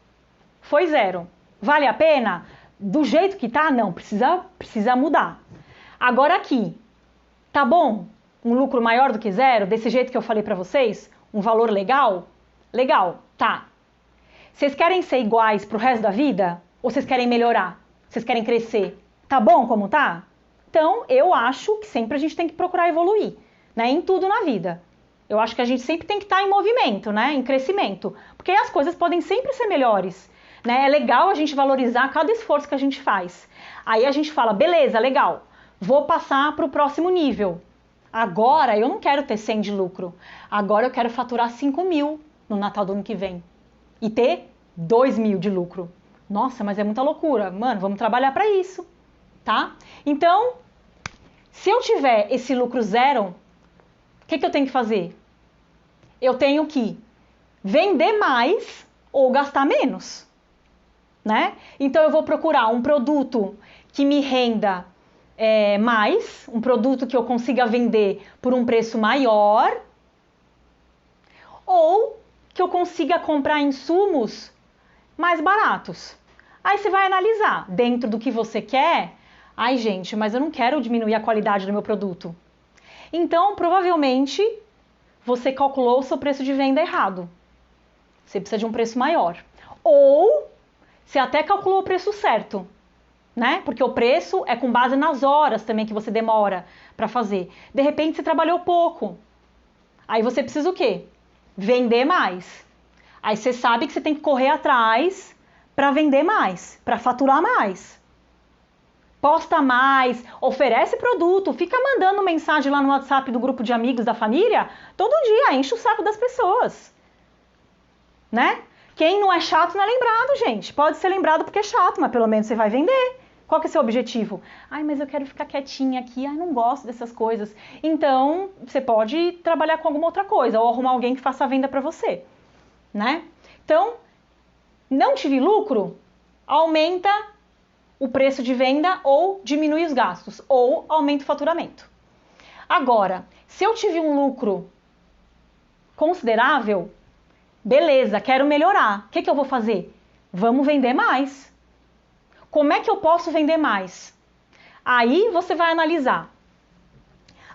Speaker 1: foi zero. Vale a pena? Do jeito que tá? Não, precisa mudar. Agora aqui, tá bom? Um lucro maior do que zero, desse jeito que eu falei pra vocês? Um valor legal? Legal, tá. Vocês querem ser iguais pro resto da vida? Ou vocês querem melhorar? Vocês querem crescer? Tá bom como tá? Então, eu acho que sempre a gente tem que procurar evoluir, né? Em tudo na vida. Eu acho que a gente sempre tem que estar em movimento, né? Em crescimento. Porque as coisas podem sempre ser melhores, né? É legal a gente valorizar cada esforço que a gente faz. Aí a gente fala, beleza, legal. Vou passar para o próximo nível. Agora eu não quero ter 100 de lucro. Agora eu quero faturar 5.000 no Natal do ano que vem. E ter 2.000 de lucro. Nossa, mas é muita loucura. Mano, vamos trabalhar para isso, tá? Então, se eu tiver esse lucro zero, o que eu tenho que fazer? Eu tenho que vender mais ou gastar menos, né? Então eu vou procurar um produto que me renda mais, um produto que eu consiga vender por um preço maior, ou que eu consiga comprar insumos mais baratos. Aí você vai analisar, dentro do que você quer, ai gente, mas eu não quero diminuir a qualidade do meu produto. Então, provavelmente, você calculou o seu preço de venda errado. Você precisa de um preço maior. Ou, você até calculou o preço certo, né? Porque o preço é com base nas horas também que você demora para fazer. De repente você trabalhou pouco. Aí você precisa o quê? Vender mais. Aí você sabe que você tem que correr atrás para vender mais, para faturar mais. Posta mais, oferece produto, fica mandando mensagem lá no WhatsApp do grupo de amigos da família, todo dia, enche o saco das pessoas. Né? Quem não é chato não é lembrado, gente. Pode ser lembrado porque é chato, mas pelo menos você vai vender. Qual que é o seu objetivo? Ai, mas eu quero ficar quietinha aqui, ai, não gosto dessas coisas. Então, você pode trabalhar com alguma outra coisa, ou arrumar alguém que faça a venda para você, né? Então, não tive lucro? Aumenta o preço de venda ou diminui os gastos, ou aumenta o faturamento. Agora, se eu tive um lucro considerável, beleza, quero melhorar. O que eu vou fazer? Vamos vender mais. Como é que eu posso vender mais? Aí você vai analisar.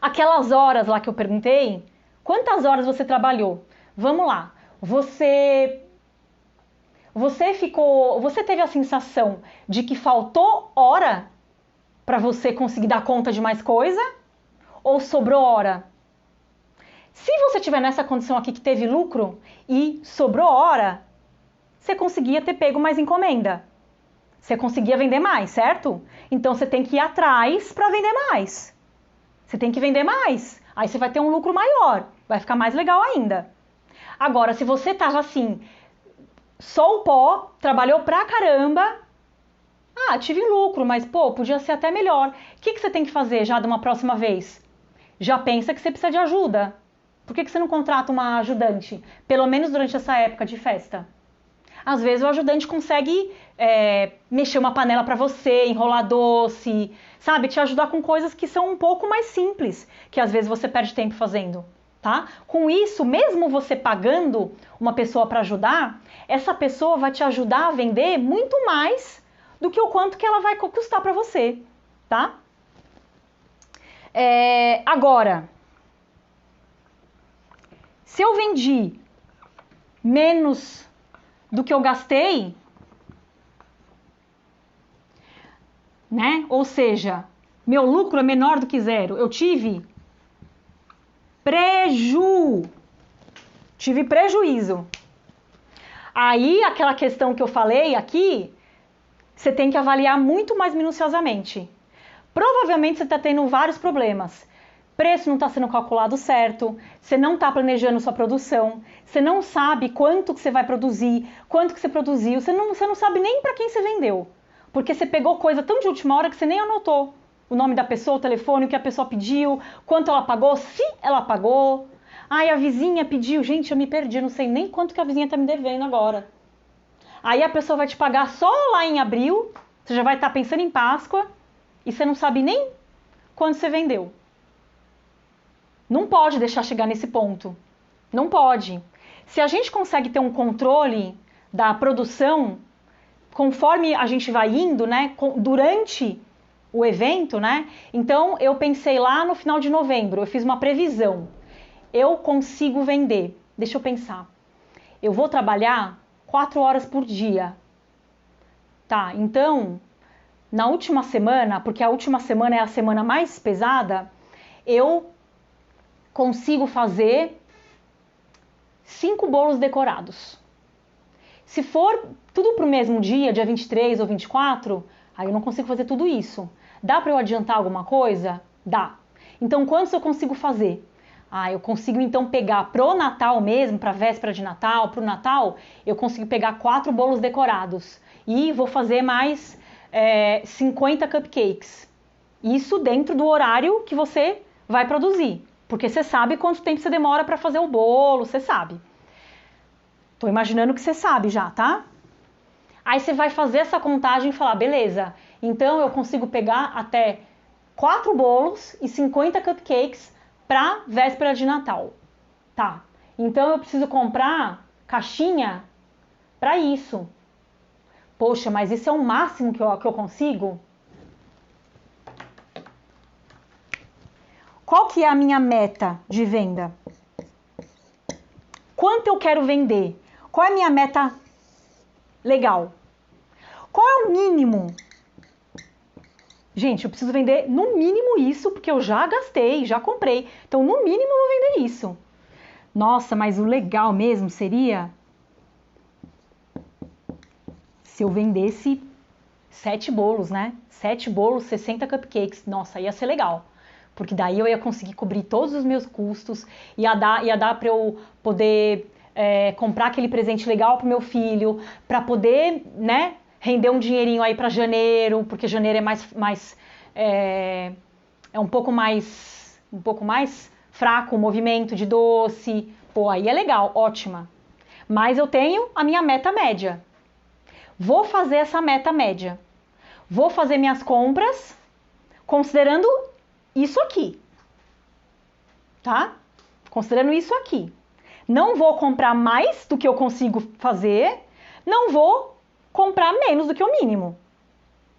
Speaker 1: Aquelas horas lá que eu perguntei, quantas horas você trabalhou? Vamos lá. Você teve a sensação de que faltou hora para você conseguir dar conta de mais coisa? Ou sobrou hora? Se você estiver nessa condição aqui que teve lucro e sobrou hora, você conseguia ter pego mais encomenda. Você conseguia vender mais, certo? Então você tem que ir atrás para vender mais. Você tem que vender mais. Aí você vai ter um lucro maior. Vai ficar mais legal ainda. Agora, se você estava assim, só o pó, trabalhou pra caramba. Ah, tive lucro, mas pô, podia ser até melhor. O que você tem que fazer já de uma próxima vez? Já pensa que você precisa de ajuda. Por que você não contrata uma ajudante? Pelo menos durante essa época de festa. Às vezes o ajudante consegue mexer uma panela para você, enrolar doce, sabe? Te ajudar com coisas que são um pouco mais simples, que às vezes você perde tempo fazendo, tá? Com isso, mesmo você pagando uma pessoa para ajudar, essa pessoa vai te ajudar a vender muito mais do que o quanto que ela vai custar para você, tá? Agora, se eu vendi menos do que eu gastei, né? Ou seja, meu lucro é menor do que zero. Eu tive prejuízo. Aí, aquela questão que eu falei aqui, você tem que avaliar muito mais minuciosamente. Provavelmente você está tendo vários problemas. Preço não está sendo calculado certo, você não está planejando sua produção, você não sabe quanto que você vai produzir, quanto que você produziu, você não sabe nem para quem você vendeu. Porque você pegou coisa tão de última hora que você nem anotou o nome da pessoa, o telefone, o que a pessoa pediu, quanto ela pagou, se ela pagou. Ai, a vizinha pediu, gente, eu me perdi, não sei nem quanto que a vizinha está me devendo agora. Aí a pessoa vai te pagar só lá em abril, você já vai estar pensando em Páscoa e você não sabe nem quando você vendeu. Não pode deixar chegar nesse ponto. Não pode. Se a gente consegue ter um controle da produção, conforme a gente vai indo, né, durante o evento, né? Então, eu pensei lá no final de novembro, eu fiz uma previsão. Eu consigo vender. Deixa eu pensar. Eu vou trabalhar 4 horas por dia. Tá, então, na última semana, porque a última semana é a semana mais pesada, eu consigo fazer 5 bolos decorados. Se for tudo para o mesmo dia, dia 23 ou 24, aí eu não consigo fazer tudo isso. Dá para eu adiantar alguma coisa? Dá. Então, quantos eu consigo fazer? Eu consigo então pegar pro Natal mesmo, pra véspera de Natal, pro Natal, eu consigo pegar 4 bolos decorados. E vou fazer mais 50 cupcakes. Isso dentro do horário que você vai produzir. Porque você sabe quanto tempo você demora para fazer o bolo, você sabe. Tô imaginando que você sabe já, tá? Aí você vai fazer essa contagem e falar, beleza, então eu consigo pegar até 4 bolos e 50 cupcakes para véspera de Natal. Tá, então eu preciso comprar caixinha para isso. Poxa, mas isso é o máximo que eu consigo? Qual que é a minha meta de venda? Quanto eu quero vender? Qual é a minha meta legal? Qual é o mínimo Gente, eu preciso vender no mínimo isso, porque eu já gastei, já comprei. Então, no mínimo, eu vou vender isso. Nossa, mas o legal mesmo seria se eu vendesse 7 bolos, né? 7 bolos, 60 cupcakes. Nossa, ia ser legal. Porque daí eu ia conseguir cobrir todos os meus custos, ia dar para eu poder comprar aquele presente legal pro meu filho, para poder, né, render um dinheirinho aí para janeiro, porque janeiro é um pouco mais fraco o movimento de doce. Pô, aí é legal, ótima. Mas eu tenho a minha meta média. Vou fazer essa meta média. Vou fazer minhas compras considerando isso aqui, tá? Considerando isso aqui. Não vou comprar mais do que eu consigo fazer, não vou comprar menos do que o mínimo.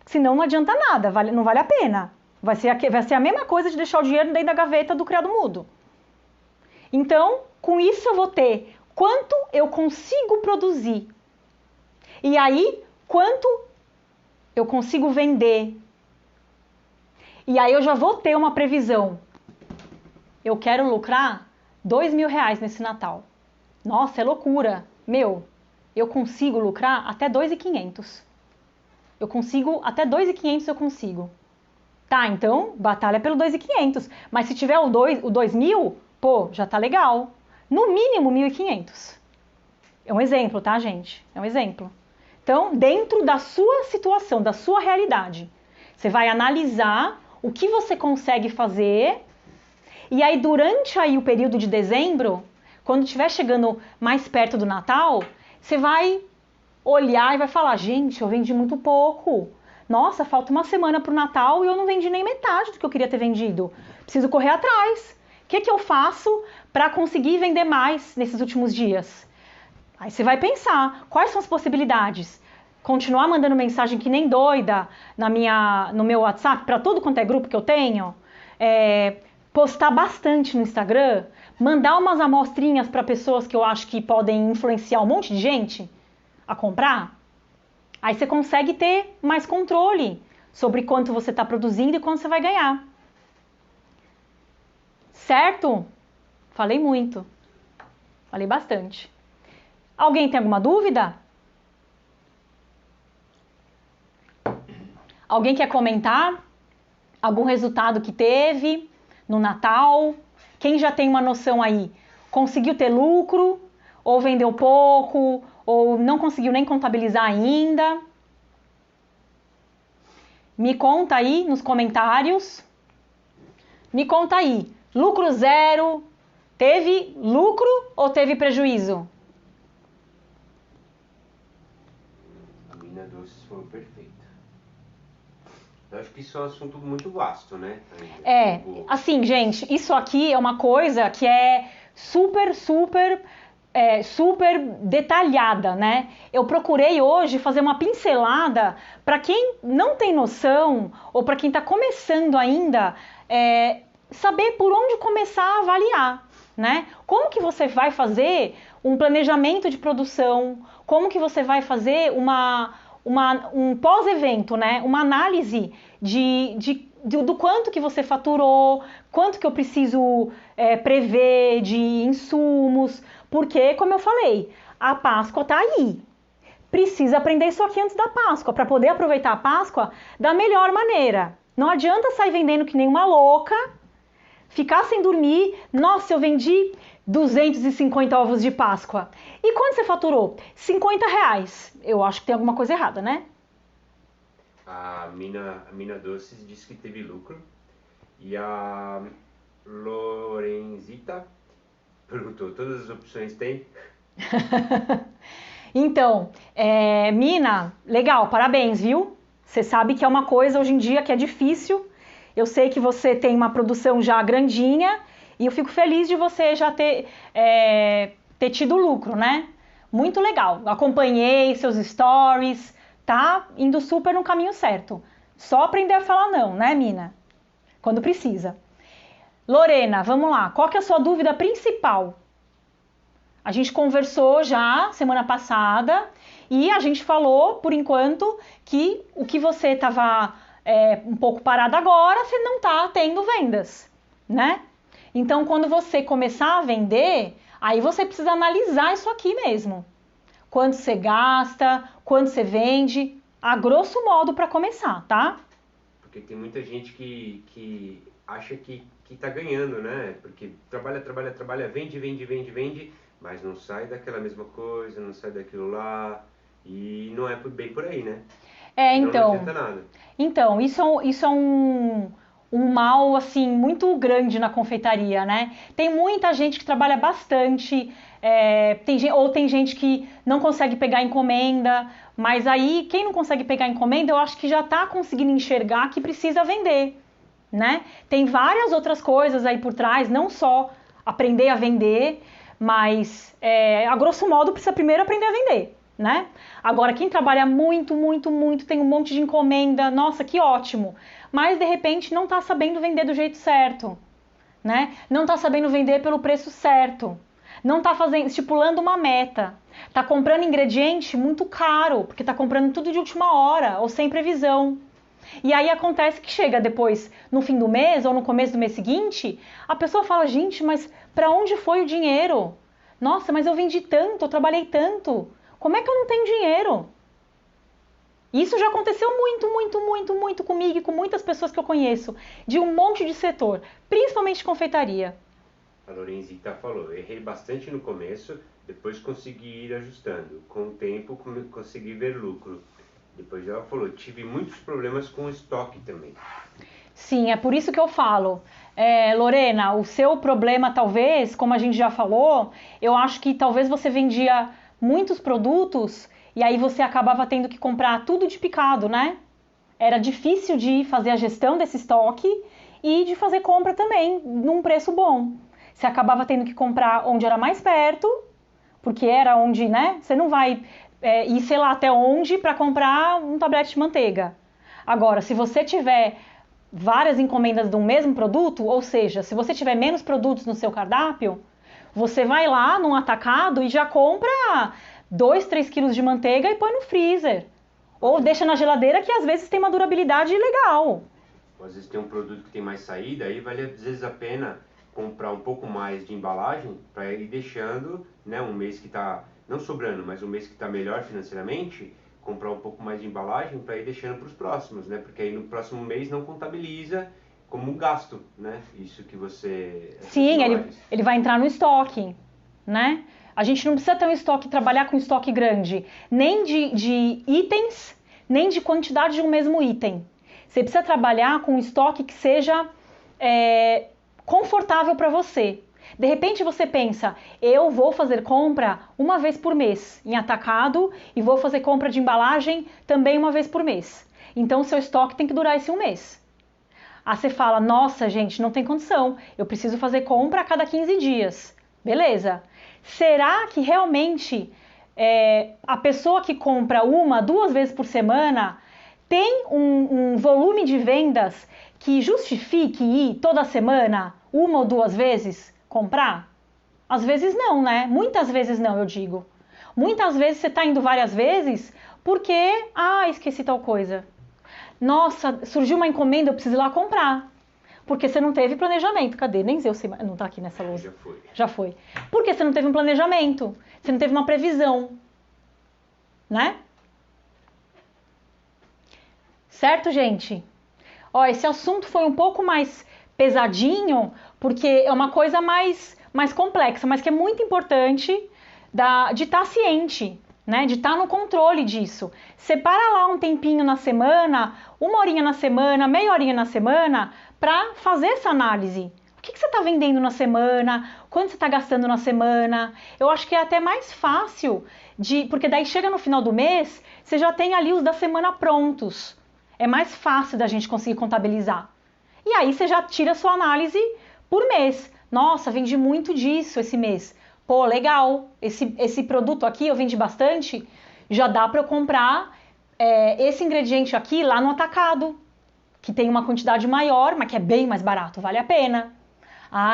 Speaker 1: Senão não adianta nada, não vale a pena. Vai ser a mesma coisa de deixar o dinheiro dentro da gaveta do criado mudo. Então, com isso eu vou ter quanto eu consigo produzir. E aí, quanto eu consigo vender. E aí eu já vou ter uma previsão. Eu quero lucrar R$2.000 nesse Natal. Nossa, é loucura. Eu consigo lucrar até 2.500. Eu consigo, até 2.500 eu consigo. Tá, então, batalha pelo 2.500. Mas se tiver o 2.000, pô, já tá legal. No mínimo 1.500. É um exemplo, tá, gente? É um exemplo. Então, dentro da sua situação, da sua realidade, você vai analisar o que você consegue fazer. E aí, durante aí o período de dezembro, quando estiver chegando mais perto do Natal, você vai olhar e vai falar, gente, eu vendi muito pouco. Nossa, falta uma semana para o Natal e eu não vendi nem metade do que eu queria ter vendido. Preciso correr atrás. O que eu faço para conseguir vender mais nesses últimos dias? Aí você vai pensar, quais são as possibilidades? Continuar mandando mensagem que nem doida no meu WhatsApp, para tudo quanto é grupo que eu tenho? Postar bastante no Instagram? Mandar umas amostrinhas para pessoas que eu acho que podem influenciar um monte de gente a comprar? Aí você consegue ter mais controle sobre quanto você está produzindo e quanto você vai ganhar. Certo? Falei muito. Falei bastante. Alguém tem alguma dúvida? Alguém quer comentar algum resultado que teve no Natal? Quem já tem uma noção aí? Conseguiu ter lucro? Ou vendeu pouco? Ou não conseguiu nem contabilizar ainda? Me conta aí nos comentários. Me conta aí. Lucro zero? Teve lucro ou teve prejuízo?
Speaker 2: A Mina Doces foi perfeita. Eu acho que isso é um assunto muito vasto, né?
Speaker 1: Assim, gente, isso aqui é uma coisa que é super detalhada, né? Eu procurei hoje fazer uma pincelada para quem não tem noção ou para quem está começando ainda, saber por onde começar a avaliar, né? Como que você vai fazer um planejamento de produção? Como que você vai fazer um pós-evento, né? Uma análise do quanto que você faturou, quanto que eu preciso prever de insumos, porque, como eu falei, a Páscoa está aí. Precisa aprender isso aqui antes da Páscoa, para poder aproveitar a Páscoa da melhor maneira. Não adianta sair vendendo que nem uma louca, ficar sem dormir. Nossa, eu vendi 250 ovos de Páscoa. E quanto você faturou? R$50. Eu acho que tem alguma coisa errada, né?
Speaker 2: A Mina Doces disse que teve lucro. E a Lorenzita perguntou, todas as opções tem?
Speaker 1: Então, Mina, legal, parabéns, viu? Você sabe que é uma coisa hoje em dia que é difícil. Eu sei que você tem uma produção já grandinha e eu fico feliz de você já ter tido lucro, né? Muito legal. Acompanhei seus stories, tá indo super no caminho certo. Só aprender a falar não, né, Mina? Quando precisa. Lorena, vamos lá. Qual que é a sua dúvida principal? A gente conversou já semana passada e a gente falou, por enquanto, que o que você estava um pouco parada agora, você não está tendo vendas, né? Então, quando você começar a vender, aí você precisa analisar isso aqui mesmo. Quanto você gasta, quanto você vende, a grosso modo para começar, tá?
Speaker 2: Porque tem muita gente que acha que tá ganhando, né? Porque trabalha, vende, mas não sai daquela mesma coisa, não sai daquilo lá, e não é bem por aí, né? Senão não adianta nada.
Speaker 1: Então, isso é um mal, assim, muito grande na confeitaria, né? Tem muita gente que trabalha bastante, tem gente que não consegue pegar encomenda, mas aí, quem não consegue pegar encomenda, eu acho que já está conseguindo enxergar que precisa vender, né? Tem várias outras coisas aí por trás, não só aprender a vender, mas, a grosso modo, precisa primeiro aprender a vender, né? Agora, quem trabalha muito, tem um monte de encomenda, nossa, que ótimo, mas de repente não está sabendo vender do jeito certo, né? Não está sabendo vender pelo preço certo, não está estipulando uma meta, está comprando ingrediente muito caro, porque está comprando tudo de última hora ou sem previsão. E aí acontece que chega depois, no fim do mês ou no começo do mês seguinte, a pessoa fala, gente, mas para onde foi o dinheiro? Nossa, mas eu vendi tanto, eu trabalhei tanto. Como é que eu não tenho dinheiro? Isso já aconteceu muito comigo e com muitas pessoas que eu conheço, de um monte de setor, principalmente de confeitaria.
Speaker 2: A Lorenzita falou, errei bastante no começo, depois consegui ir ajustando. Com o tempo consegui ver lucro. Depois ela falou, tive muitos problemas com o estoque também.
Speaker 1: Sim, é por isso que eu falo. Lorena, o seu problema talvez, como a gente já falou, eu acho que talvez você vendia muitos produtos e aí você acabava tendo que comprar tudo de picado, né? Era difícil de fazer a gestão desse estoque e de fazer compra também, num preço bom. Você acabava tendo que comprar onde era mais perto, porque era onde, né? Você não vai ir, sei lá, até onde para comprar um tablete de manteiga. Agora, se você tiver várias encomendas de um mesmo produto, ou seja, se você tiver menos produtos no seu cardápio, você vai lá num atacado e já compra 2, 3 quilos de manteiga e põe no freezer. Ou deixa na geladeira que às vezes tem uma durabilidade legal.
Speaker 2: Às vezes tem um produto que tem mais saída, aí vale às vezes a pena comprar um pouco mais de embalagem para ir deixando, né, um mês que está, não sobrando, mas um mês que está melhor financeiramente, comprar um pouco mais de embalagem para ir deixando para os próximos, né? Porque aí no próximo mês não contabiliza como um gasto, né? Isso que você...
Speaker 1: Sim, ele vai entrar no estoque, né? A gente não precisa ter um estoque, trabalhar com estoque grande, nem de itens, nem de quantidade de um mesmo item. Você precisa trabalhar com um estoque que seja confortável para você. De repente você pensa, eu vou fazer compra uma vez por mês em atacado e vou fazer compra de embalagem também uma vez por mês. Então o seu estoque tem que durar esse um mês. Aí você fala, nossa gente, não tem condição, eu preciso fazer compra a cada 15 dias. Beleza. Será que realmente a pessoa que compra 1, 2 vezes por semana tem um volume de vendas que justifique ir toda semana, 1 ou 2 vezes, comprar? Às vezes não, né? Muitas vezes não, eu digo. Muitas vezes você está indo várias vezes porque, esqueci tal coisa. Nossa, surgiu uma encomenda, eu preciso ir lá comprar. Porque você não teve planejamento. Cadê? Nem eu sei, não tá aqui nessa lousa.
Speaker 2: Já foi.
Speaker 1: Já foi. Porque você não teve um planejamento. Você não teve uma previsão. Né? Certo, gente? Ó, esse assunto foi um pouco mais pesadinho, porque é uma coisa mais complexa, mas que é muito importante de estar ciente, né? De estar no controle disso. Separa lá um tempinho na semana, 1 horinha na semana, meia horinha na semana, para fazer essa análise. O que você está vendendo na semana? Quanto você está gastando na semana? Eu acho que é até mais fácil, porque daí chega no final do mês, você já tem ali os da semana prontos. É mais fácil da gente conseguir contabilizar. E aí você já tira a sua análise por mês. Nossa, vendi muito disso esse mês. Pô, legal, esse produto aqui eu vendi bastante, já dá para eu comprar esse ingrediente aqui lá no atacado, que tem uma quantidade maior, mas que é bem mais barato, vale a pena.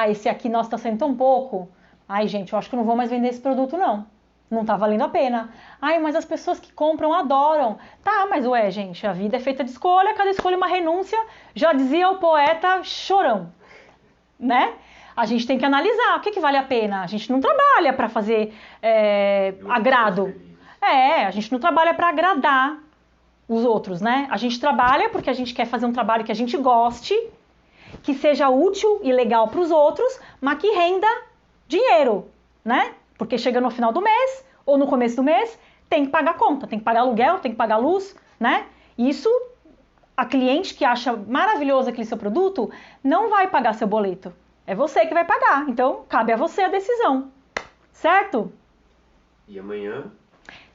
Speaker 1: Esse aqui, nossa, tá saindo tão pouco. Ai, gente, eu acho que eu não vou mais vender esse produto, não. não tá valendo a pena. Ai, mas as pessoas que compram adoram. Tá, mas ué, gente, a vida é feita de escolha, cada escolha é uma renúncia. Já dizia o poeta Chorão, né? A gente tem que analisar o que vale a pena. A gente não trabalha para fazer agrado. A gente não trabalha para agradar os outros, né? A gente trabalha porque a gente quer fazer um trabalho que a gente goste, que seja útil e legal para os outros, mas que renda dinheiro, né? Porque chega no final do mês ou no começo do mês, tem que pagar conta, tem que pagar aluguel, tem que pagar luz, né? Isso, a cliente que acha maravilhoso aquele seu produto, não vai pagar seu boleto. É você que vai pagar. Então, cabe a você a decisão. Certo?
Speaker 2: E amanhã?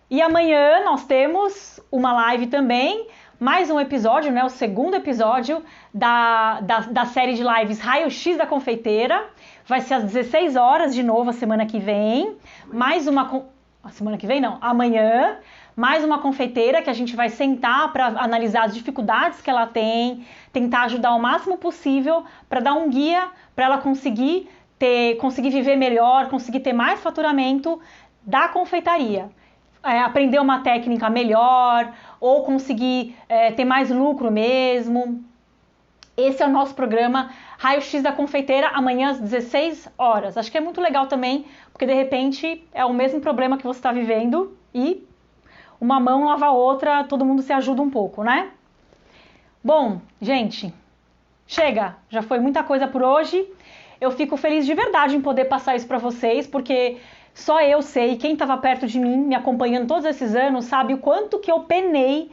Speaker 1: E amanhã nós temos uma live também, mais um episódio, né? O segundo episódio da série de lives Raio X da Confeiteira. Vai ser às 16 horas de novo a semana que vem. Mais uma... A semana que vem não, amanhã. Mais uma confeiteira que a gente vai sentar para analisar as dificuldades que ela tem, tentar ajudar o máximo possível para dar um guia para ela conseguir viver melhor, conseguir ter mais faturamento da confeitaria. Aprender uma técnica melhor ou conseguir ter mais lucro mesmo. Esse é o nosso programa Raio X da Confeiteira, amanhã às 16 horas. Acho que é muito legal também, porque de repente é o mesmo problema que você está vivendo e uma mão lava a outra, todo mundo se ajuda um pouco, né? Bom, gente, chega, já foi muita coisa por hoje. Eu fico feliz de verdade em poder passar isso para vocês, porque só eu sei, quem estava perto de mim, me acompanhando todos esses anos, sabe o quanto que eu penei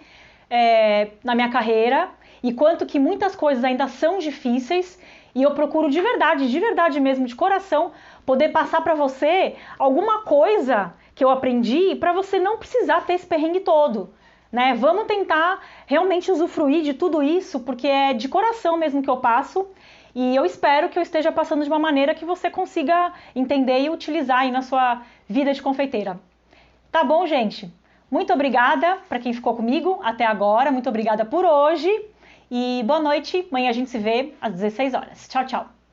Speaker 1: na minha carreira e quanto que muitas coisas ainda são difíceis. E eu procuro de verdade mesmo, de coração, poder passar para você alguma coisa que eu aprendi para você não precisar ter esse perrengue todo, né? Vamos tentar realmente usufruir de tudo isso, porque é de coração mesmo que eu passo, e eu espero que eu esteja passando de uma maneira que você consiga entender e utilizar aí na sua vida de confeiteira. Tá bom, gente? Muito obrigada para quem ficou comigo até agora, muito obrigada por hoje, e boa noite, amanhã a gente se vê às 16 horas. Tchau, tchau!